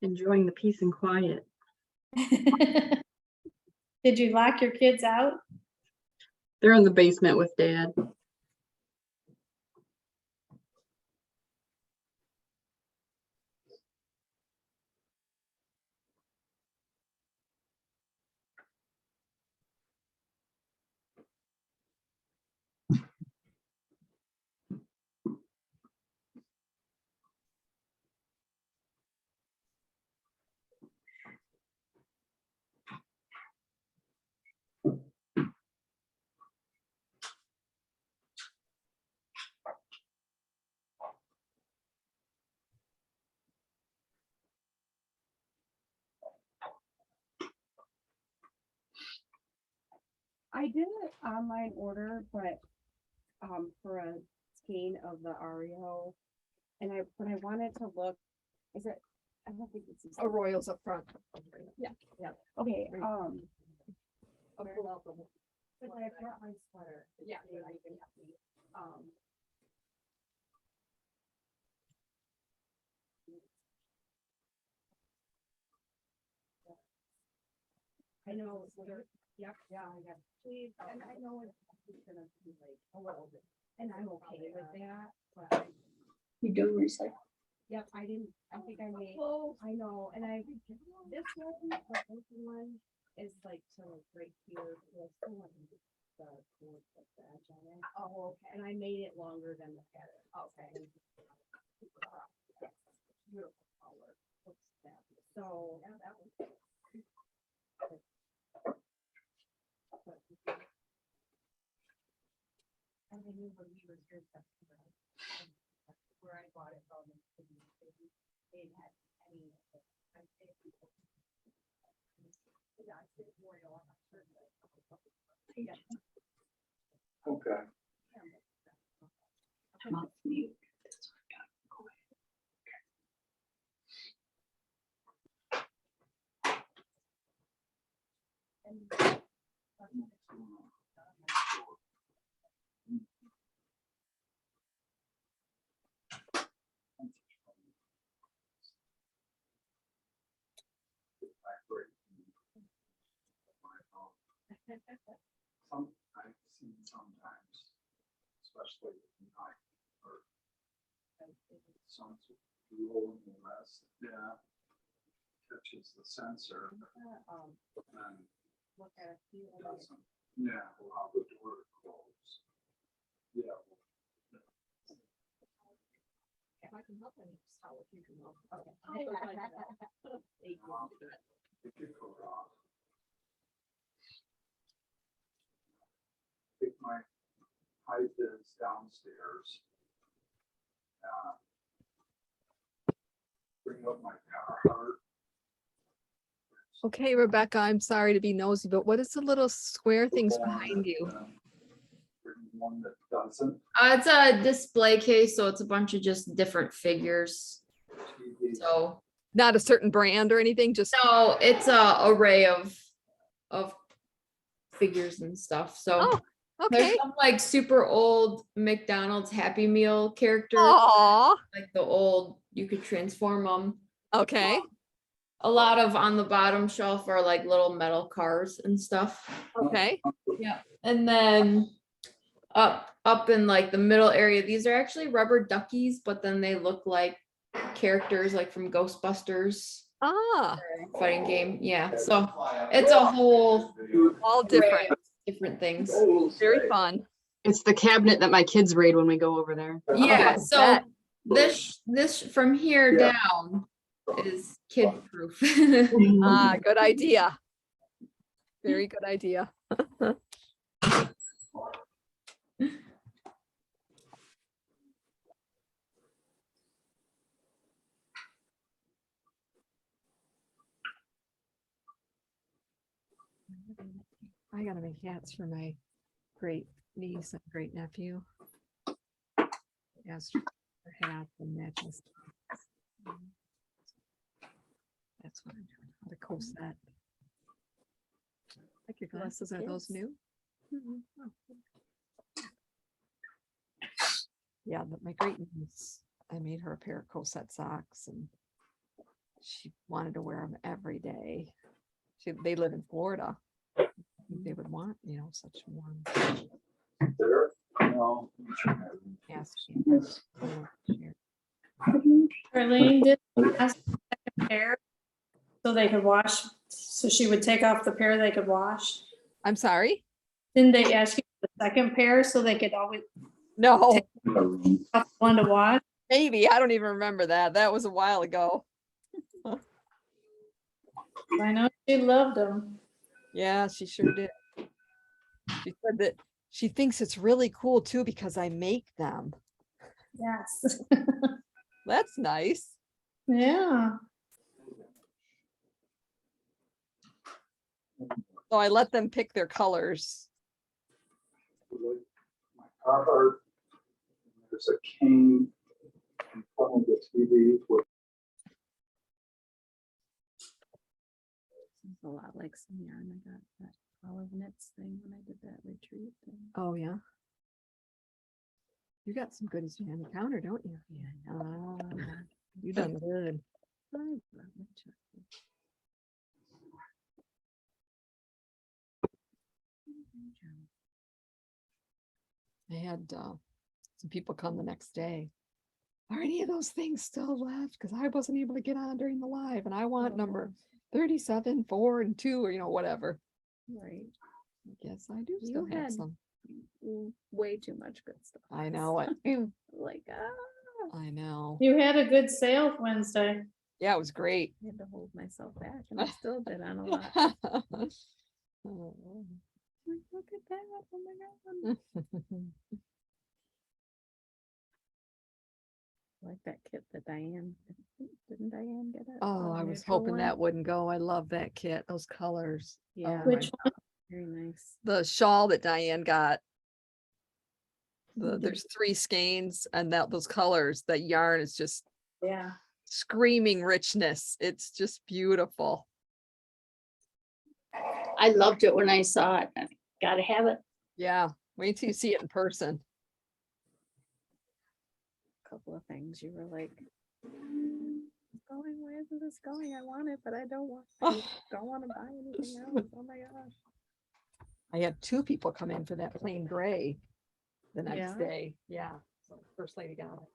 S9: Enjoying the peace and quiet.
S6: Did you lock your kids out?
S9: They're in the basement with Dad.
S12: I did an online order, but for a skein of the Ario, and but I wanted to look. Is it? I don't think it's
S1: A royals up front.
S12: Yeah. Okay.
S1: Right.
S12: Okay. But I brought my sweater. Yeah. I know. Yep. Yeah. I got. Please. And I know it's gonna be like a little bit, and I'm okay with that. But
S5: You don't recycle.
S12: yep, I didn't. I think I made. I know, and this one, the open one is like to like right here. The cord, the edge on it. Oh, okay. And I made it longer than the pattern. Okay. Beautiful color. Looks fabulous. So yeah, that was. And then you were here where I bought it from. They had any.
S7: Okay.
S5: I'm off mute.
S7: I've seen sometimes, especially in high or some rolling the rest, yeah, catches the sensor and
S12: Look at a few.
S7: doesn't, yeah, allow the door to close. Yeah.
S12: If I can help any, just tell if you can help. Okay.
S7: It could go wrong. I think my height is downstairs. Bring up my Carhartt.
S1: Okay, Rebecca, I'm sorry to be nosy, but what is the little square things behind you?
S7: Bring one that doesn't.
S8: It's a display case, so it's a bunch of just different figures.
S7: TV.
S8: So
S1: Not a certain brand or anything, just,
S8: no, it's a array of figures and stuff. So
S1: oh,
S8: there's
S1: okay.
S8: some like super old McDonald's Happy Meal characters,
S1: Aw,
S8: like the old, you could transform them.
S1: okay,
S8: A lot of on the bottom shelf are like little metal cars and stuff.
S1: okay.
S8: Yeah. And then up in like the middle area, these are actually rubber duckies, but then they look like characters like from Ghostbusters
S1: Ah,
S8: fighting game. Yeah. So it's a whole
S1: all
S8: array
S1: different,
S8: of different things.
S1: very fun.
S9: It's the cabinet that my kids raid when we go over there.
S8: Yeah.
S1: Oh,
S8: So
S1: bet.
S8: this from here
S7: Yeah.
S8: down is kid proof.
S1: Ah, good idea. Very good idea. I gotta make hats for my great niece and great nephew. Asked for hats and matches. That's what I'm doing. The co-set. Like your
S13: Lots of
S1: glasses, are those
S13: kids.
S1: new? Yeah, but my great niece, I made her a pair of co-set socks and she wanted to wear them every day. They live in Florida. They would want, such warm.
S7: There? No.
S1: Yes.
S6: Arlene did ask for a second pair so they could wash, so she would take off the pair they could wash.
S1: I'm sorry?
S6: Didn't they ask you for the second pair so they could always
S1: No,
S6: have one to wash?
S1: maybe. I don't even remember that. That was a while ago.
S6: I know she loved them.
S1: Yeah, she sure did. She said that she thinks it's really cool too because I make them.
S6: Yes.
S1: That's nice.
S6: Yeah.
S1: So I let them pick their colors.
S7: My Carhartt. There's a cane in front of the TV with
S8: It's a lot like some yarn. I got that olive knits thing when I did that retreat thing.
S1: Oh, yeah. You got some goodies behind the counter, don't you? Yeah. You done good.
S8: I love my chocolate.
S1: I had some people come the next day. Are any of those things still left? Because I wasn't able to get on during the live and I want number 37, 4, and 2, or whatever.
S8: Right.
S1: I guess I do
S8: You
S1: still have
S8: had
S1: some.
S8: way too much good stuff.
S1: I know it.
S8: Like,
S1: I know.
S6: You had a good sale Wednesday.
S1: Yeah, it was great.
S8: I had to hold myself back and I still bid on a lot.
S1: Oh.
S8: Like, look at that. Oh my God. I like that kit that Diane, didn't Diane get it?
S1: Oh,
S8: The
S1: I was
S8: neutral
S1: hoping
S8: one?
S1: that wouldn't go. I love that kit, those colors.
S8: Yeah.
S1: Oh
S6: Which
S1: my-
S6: one?
S8: Very nice.
S1: The shawl that Diane got.
S8: Mhm.
S1: There's 3 skeins and those colors, that yarn is just
S6: Yeah.
S1: screaming richness. It's just beautiful.
S5: I loved it when I saw it. I gotta have it.
S1: Yeah, wait till you see it in person.
S8: Couple of things you were like, it's going, where is this going? I want it, but I don't want to buy anything else. Oh my gosh.
S1: I had 2 people come in for that plain gray the next
S8: Yeah.
S1: day. Yeah, so first lady got it.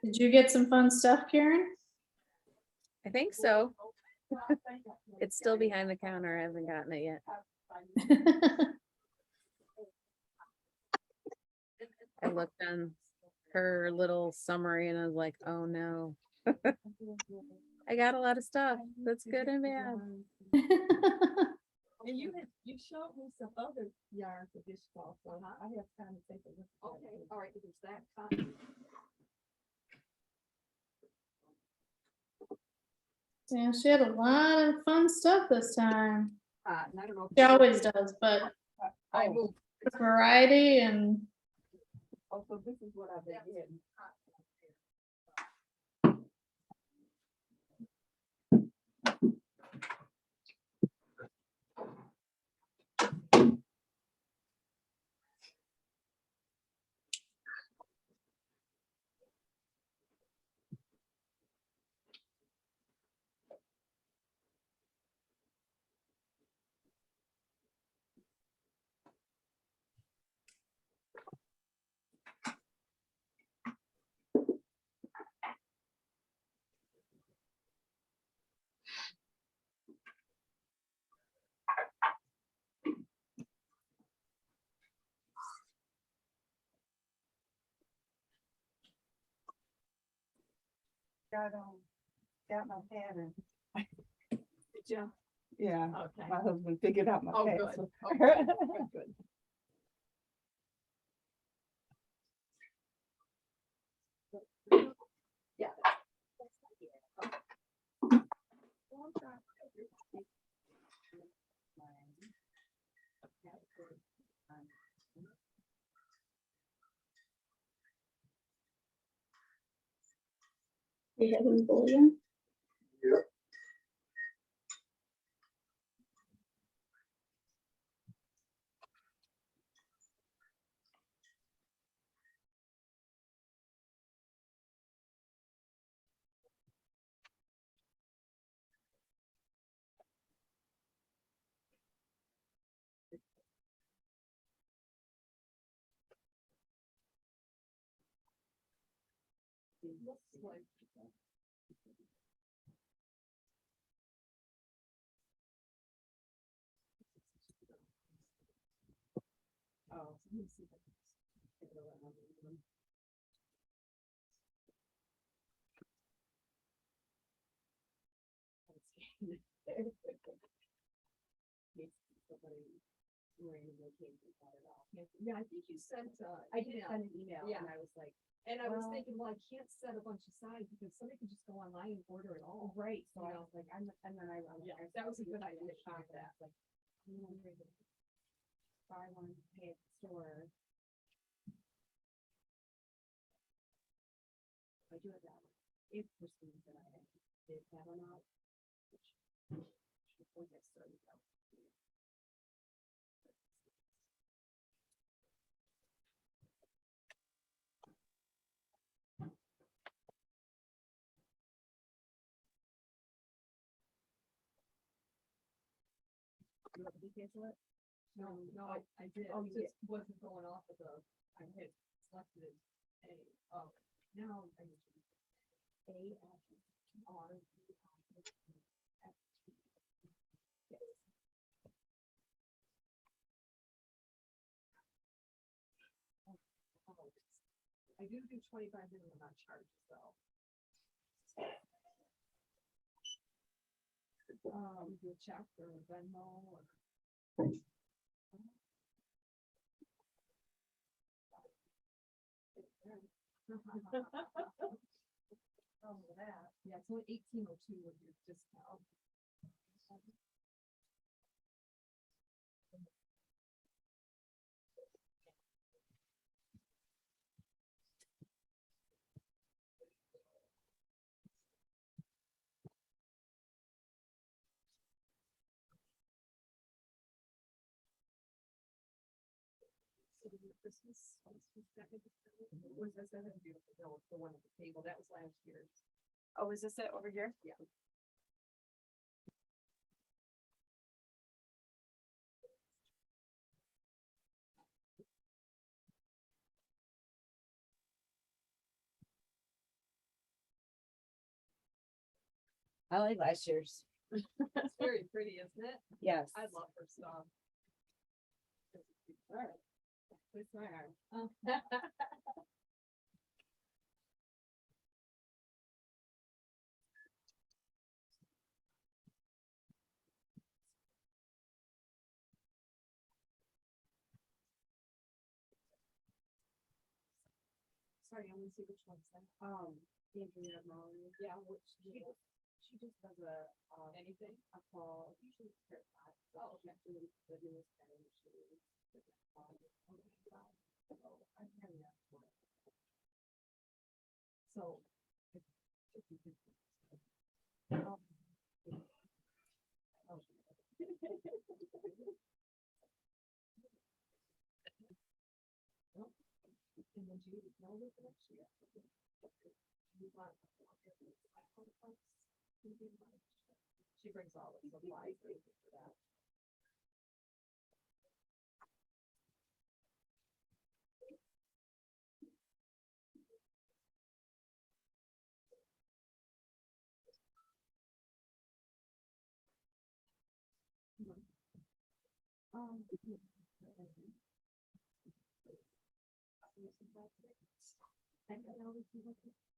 S6: Did you get some fun stuff, Karen?
S8: I think so. It's still behind the counter. I haven't gotten it yet. I looked on her little summary and I was like, oh no. I got a lot of stuff. That's good and bad.
S12: And you showed me some other yarn for this fall, so I have time to take a look. Okay, all right, it's that time.
S6: Yeah, she had a lot of fun stuff this time.
S1: And I don't know.
S6: She always does, but
S1: I moved.
S6: variety and
S12: Also, this is what I've been getting. Got my pattern. Did you? Yeah. Okay. My husband figured out my pattern. Good. Okay. Good. Yeah.
S6: We have him bulletin.
S7: Yep.
S12: Oh, let me see if I can figure it out. Yeah, I think you sent, I did send an email
S1: Yeah.
S12: and I was like,
S1: And I was
S12: Well-
S1: thinking, well, I can't set a bunch of signs because somebody could just go online and order it all.
S12: right, so
S1: You
S12: I
S1: know?
S12: was like, I'm, and then I.
S1: Yeah, that was a good idea to
S12: Shop
S1: do that.
S12: Like, I'm wondering if I want to pay at the store. I do have that, if for some reason I did that or not. Before get started. You want the details of it?
S1: No, I did.
S12: Oh,
S1: It
S12: you
S1: just wasn't going off of the, I had selected a, oh, now I need to.
S12: A, R, E, I, F, T. Yes.
S1: I do 25 minutes on charges though. Do a check or a Venmo or. Oh, that, yeah, it's only 1802 with your discount. Christmas. Was this that beautiful? No, the one at the table, that was last year's.
S12: Oh, is this it over here?
S1: Yeah.
S12: I like last year's.
S1: It's very pretty, isn't it?
S12: Yes.
S1: I love her stuff.
S12: All right. Twist my arm.
S1: Sorry, I'm gonna see which one's that.
S12: Andrea Molly.
S1: Yeah, which,
S12: She just does a,
S1: anything?
S12: a fall, usually it's her pot.
S1: Oh, okay.
S12: The newest kind of machine. So I'm having that for it.
S1: So. And then do you know what the next year? You want- She brings all the supplies for that.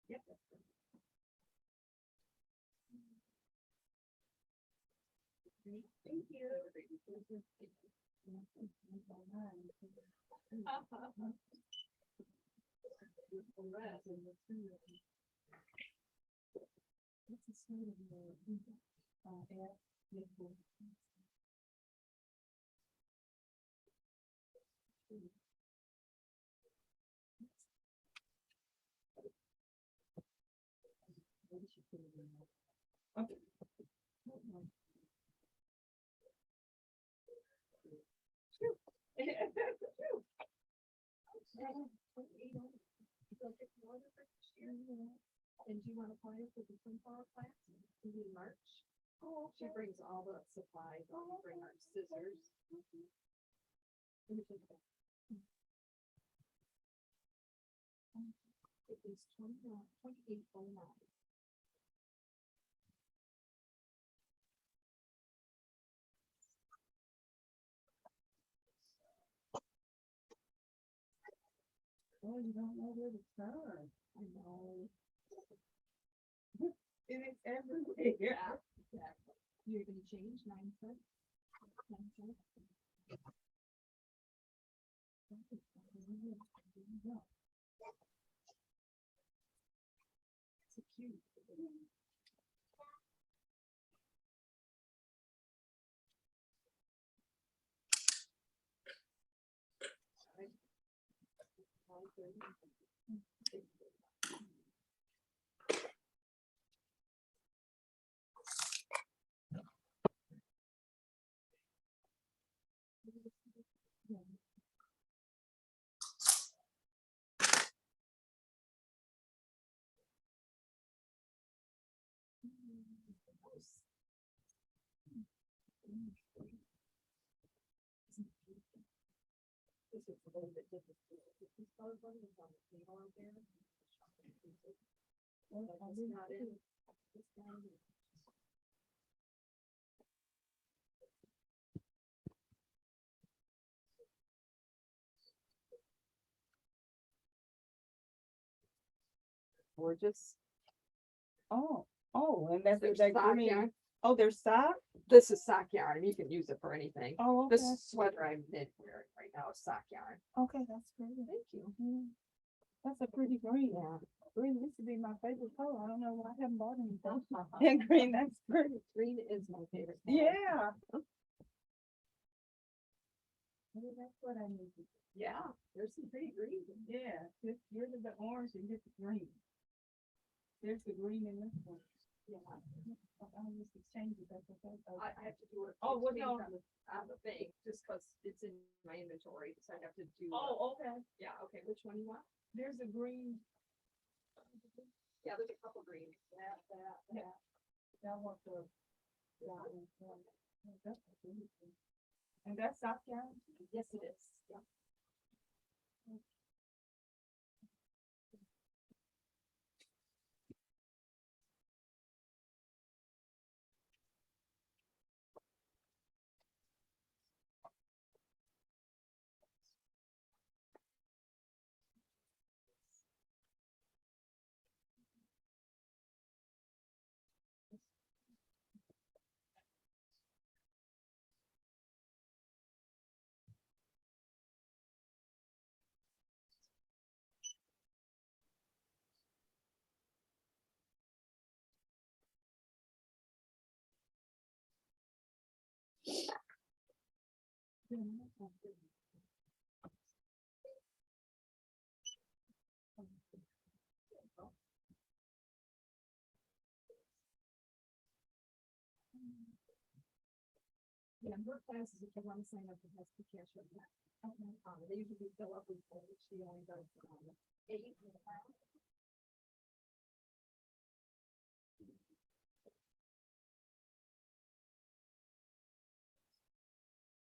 S1: Yep. Thank you. What's the smell of your, air? And do you want to apply it for the sunflower plants in March? Oh, she brings all the supplies, I'll bring her scissors. It is 2809. Oh, you don't know where to start. I know. It is everywhere. Yeah, exactly. You're gonna change 9 cents. 9 cents. So cute. This is a little bit different. This color one is on the table out there. Well, that's not it. It's not it.
S12: Gorgeous. Oh, and that's
S1: There's
S12: that
S1: sock
S12: green.
S1: yarn.
S12: Oh, there's sock?
S1: This is sock yarn. You can use it for anything.
S12: Oh, okay.
S1: This sweater I'm knit wearing right now is sock yarn.
S12: Okay, that's great.
S1: Thank you.
S12: That's a pretty green.
S1: Yeah.
S12: Green used to be my favorite color. I don't know why I haven't bought anything. And green, that's pretty.
S1: Green is my favorite. color.
S12: Yeah. Maybe that's what I need.
S1: Yeah, there's some pretty green.
S12: Yeah, just get rid of the orange and get the green. There's the green in this one.
S1: Yeah.
S12: I'll just exchange it. That's okay.
S1: I have to do it.
S12: Oh, well, no.
S1: On the thing, just because it's in my inventory, so I have to do.
S12: Oh, okay.
S1: Yeah, okay, which one you want?
S12: There's a green.
S1: Yeah, there's a couple green. That.
S12: Yeah. I want the. That's a green one. And that's sock yarn?
S1: Yes, it is. Yeah. Yeah, her classes, if you want to sign up, it has to be cash or not. They usually fill up with, which she only does, 8.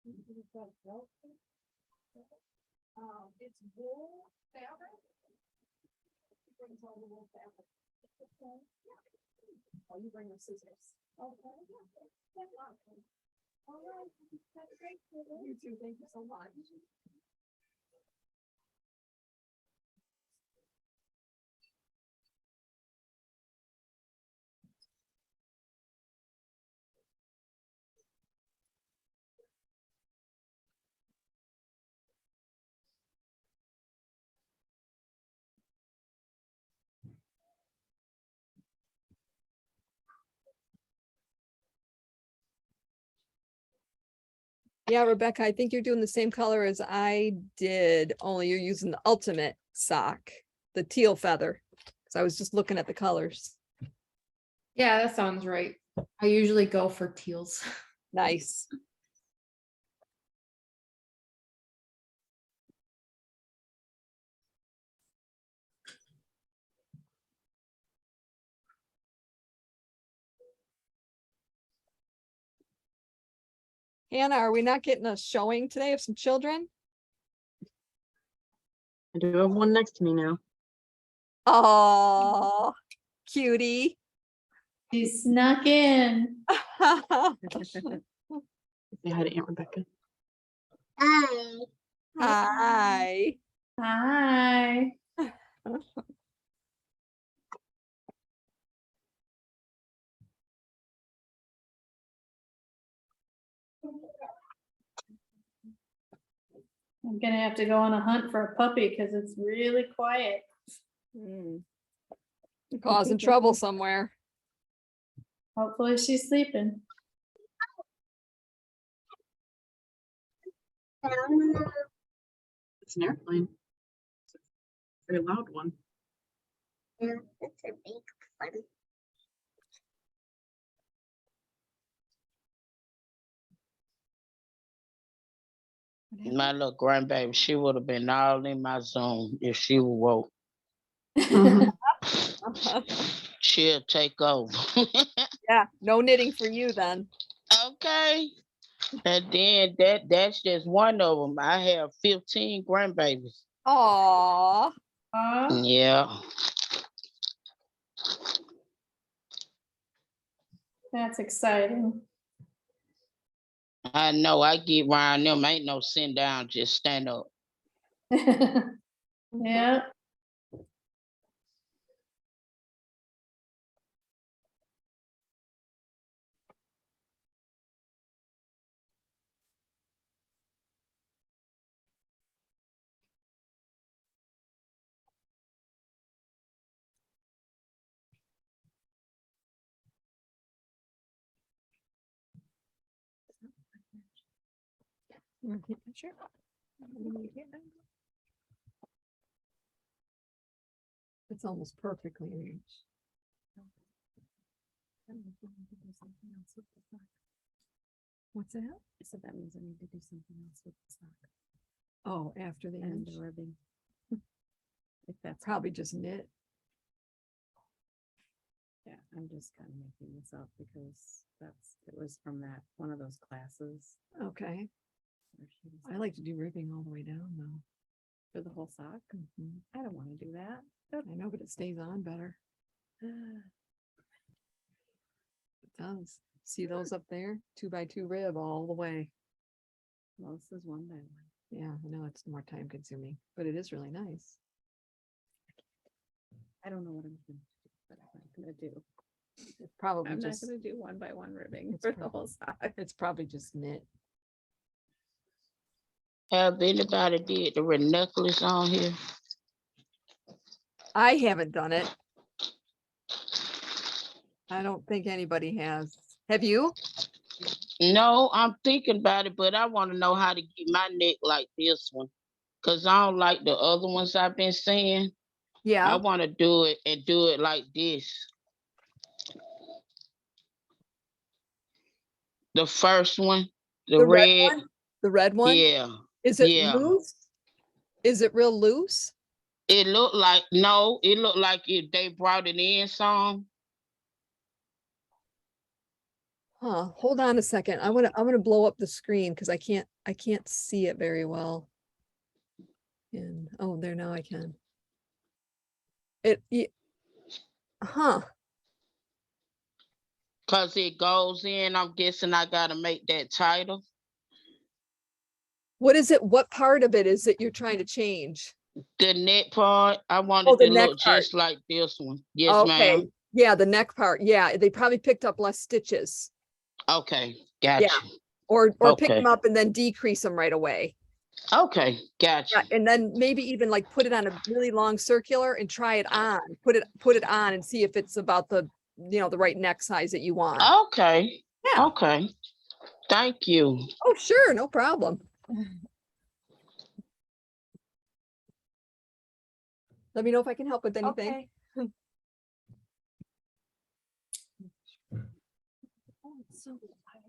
S1: It's wool fabric. She brings all the wool fabric. Okay. Yeah. Oh, you bring your scissors. Okay. Yeah. All right. That's great. You too. Thank you so much. Yeah, Rebecca, I think you're doing the same color as I did, only you're using the ultimate sock, the teal feather. So I was just looking at the colors.
S8: Yeah, that sounds right. I usually go for teals.
S1: Nice. Hannah, are we not getting a showing today of some children?
S9: I do have one next to me now.
S1: Oh, cutie.
S6: She snuck in.
S9: Say hi to Aunt Rebecca.
S1: Hi.
S6: Hi. I'm gonna have to go on a hunt for a puppy because it's really quiet.
S1: Causing trouble somewhere.
S6: Hopefully she's sleeping.
S9: It's an airplane. It's a very loud one.
S3: Yeah, it's a big one.
S11: My little grandbaby, she would have been all in my zone if she were woke. She'll take over.
S1: Yeah, no knitting for you then.
S11: Okay. And then that's just one of them. I have 15 grandbabies.
S1: Aw.
S11: Yeah.
S6: That's exciting.
S11: I know I get around them. Ain't no sit down, just stand up.
S6: Yeah.
S1: Sure. It's almost perfectly arranged. What's that?
S13: So that means I need to do something else with the sock
S1: Oh, after the
S13: and
S1: end.
S13: the ribbing. If that's
S1: Probably just knit.
S13: Yeah, I'm just kind of making this up because it was from that, one of those classes.
S1: Okay.
S13: where she was
S1: I like to do ribbing all the way down though.
S13: For the whole sock. I don't want to do that.
S1: I know, but it stays on better. It does. See those up there? 2x2 rib all the way.
S13: Well, this is one by one.
S1: Yeah, I know it's more time consuming, but it is really nice.
S13: I don't know what I'm gonna do, but I'm not gonna do.
S1: It's probably
S13: I'm not
S1: just,
S13: gonna do one by one ribbing
S1: It's
S13: for the
S1: prob-
S13: whole sock.
S1: it's probably just knit.
S11: Have anybody did the red necklace on here?
S1: I haven't done it. I don't think anybody has. Have you?
S11: No, I'm thinking about it, but I want to know how to get my neck like this one. Cause I don't like the other ones I've been seeing. I
S1: Yeah.
S11: want to do it and do it like this. The first one, the
S1: The red
S11: red.
S1: one? The red one?
S11: Yeah,
S1: Is it
S11: yeah.
S1: loose? Is it real loose?
S11: It looked like, no, it looked like if they brought it in some.
S1: Huh, hold on a second. I'm gonna blow up the screen because I can't see it very well. And oh, there now I can. Huh.
S11: Cause it goes in, I'm guessing I gotta make that title.
S1: What is it? What part of it is it you're trying to change?
S11: The neck part, I want
S1: Oh,
S11: it
S1: the
S11: to
S1: neck
S11: look
S1: part.
S11: just like this one. Yes,
S1: Okay.
S11: ma'am.
S1: Yeah, the neck part. Yeah, they probably picked up less stitches.
S11: Okay,
S1: Yeah.
S11: gotcha.
S1: Or pick
S11: Okay.
S1: them up and then decrease them right away.
S11: Okay,
S1: Yeah,
S11: gotcha.
S1: and then maybe even like put it on a really long circular and try it on. Put it on and see if it's about the the right neck size that you want.
S11: Okay.
S1: Yeah.
S11: Okay. Thank you.
S1: Oh, sure, no problem. Let me know if I can help with anything.
S13: Okay.
S12: So I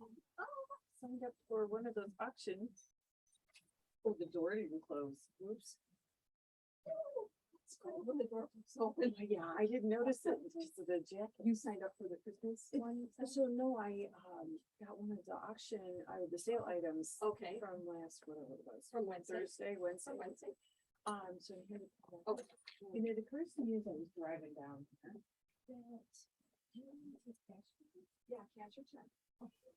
S12: signed up for one of those auctions. Oh, the door didn't close. Oops. It's cold when the door was open. Yeah, I didn't notice it. Just the jacket. You signed up for the Christmas one? So no, I got one of the auction, the sale items. Okay. From last, whatever it was. From Wednesday. Wednesday. So I had okay. And it occurs to me as I was driving down that yeah, cash or check. Okay.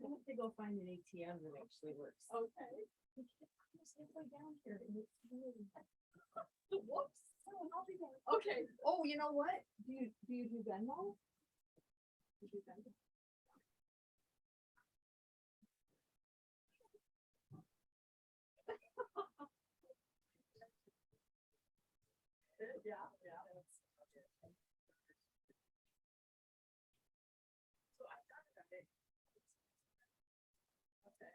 S12: I have to go find an ATM that actually works. Okay. Down here and it's really. Whoops. Oh, I'll be there. Okay. Oh, you know what? Do you do Venmo? Do you do Venmo? Yeah, yeah. So I got it. Okay.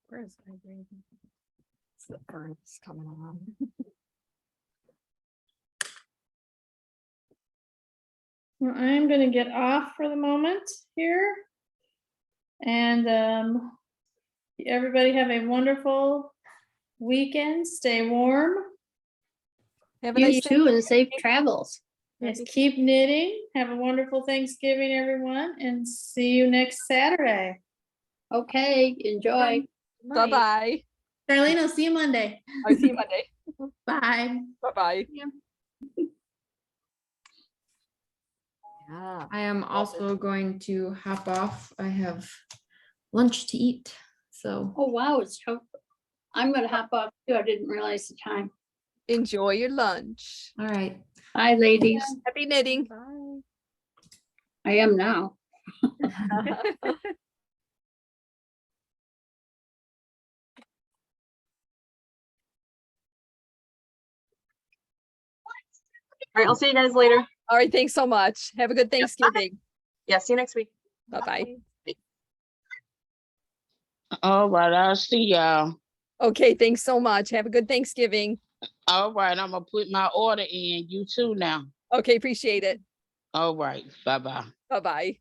S1: Where is my green? It's the furnace coming on.
S6: Well, I'm gonna get off for the moment here. And everybody have a wonderful weekend. Stay warm.
S1: Have a
S5: You
S1: nice day.
S5: too, and safe travels.
S6: Yes, keep knitting. Have a wonderful Thanksgiving, everyone, and see you next Saturday.
S5: Okay, enjoy.
S1: Bye-bye.
S6: Darlene, I'll see you Monday.
S1: I'll see you Monday.
S6: Bye.
S1: Bye-bye. Yeah.
S8: I am also going to hop off. I have lunch to eat. So
S5: Oh, wow, I'm gonna hop off too. I didn't realize the time.
S1: Enjoy your lunch.
S8: all right.
S5: Bye, ladies.
S1: Happy knitting.
S5: I am now.
S9: All right, I'll see you guys later.
S1: All right, thanks so much. Have a good Thanksgiving.
S9: Yeah, see you next week.
S1: Bye-bye.
S11: All right, I'll see y'all.
S1: Okay, thanks so much. Have a good Thanksgiving.
S11: All right, I'm gonna put my order in. You too now.
S1: Okay, appreciate it.
S11: All right, bye-bye.
S1: Bye-bye.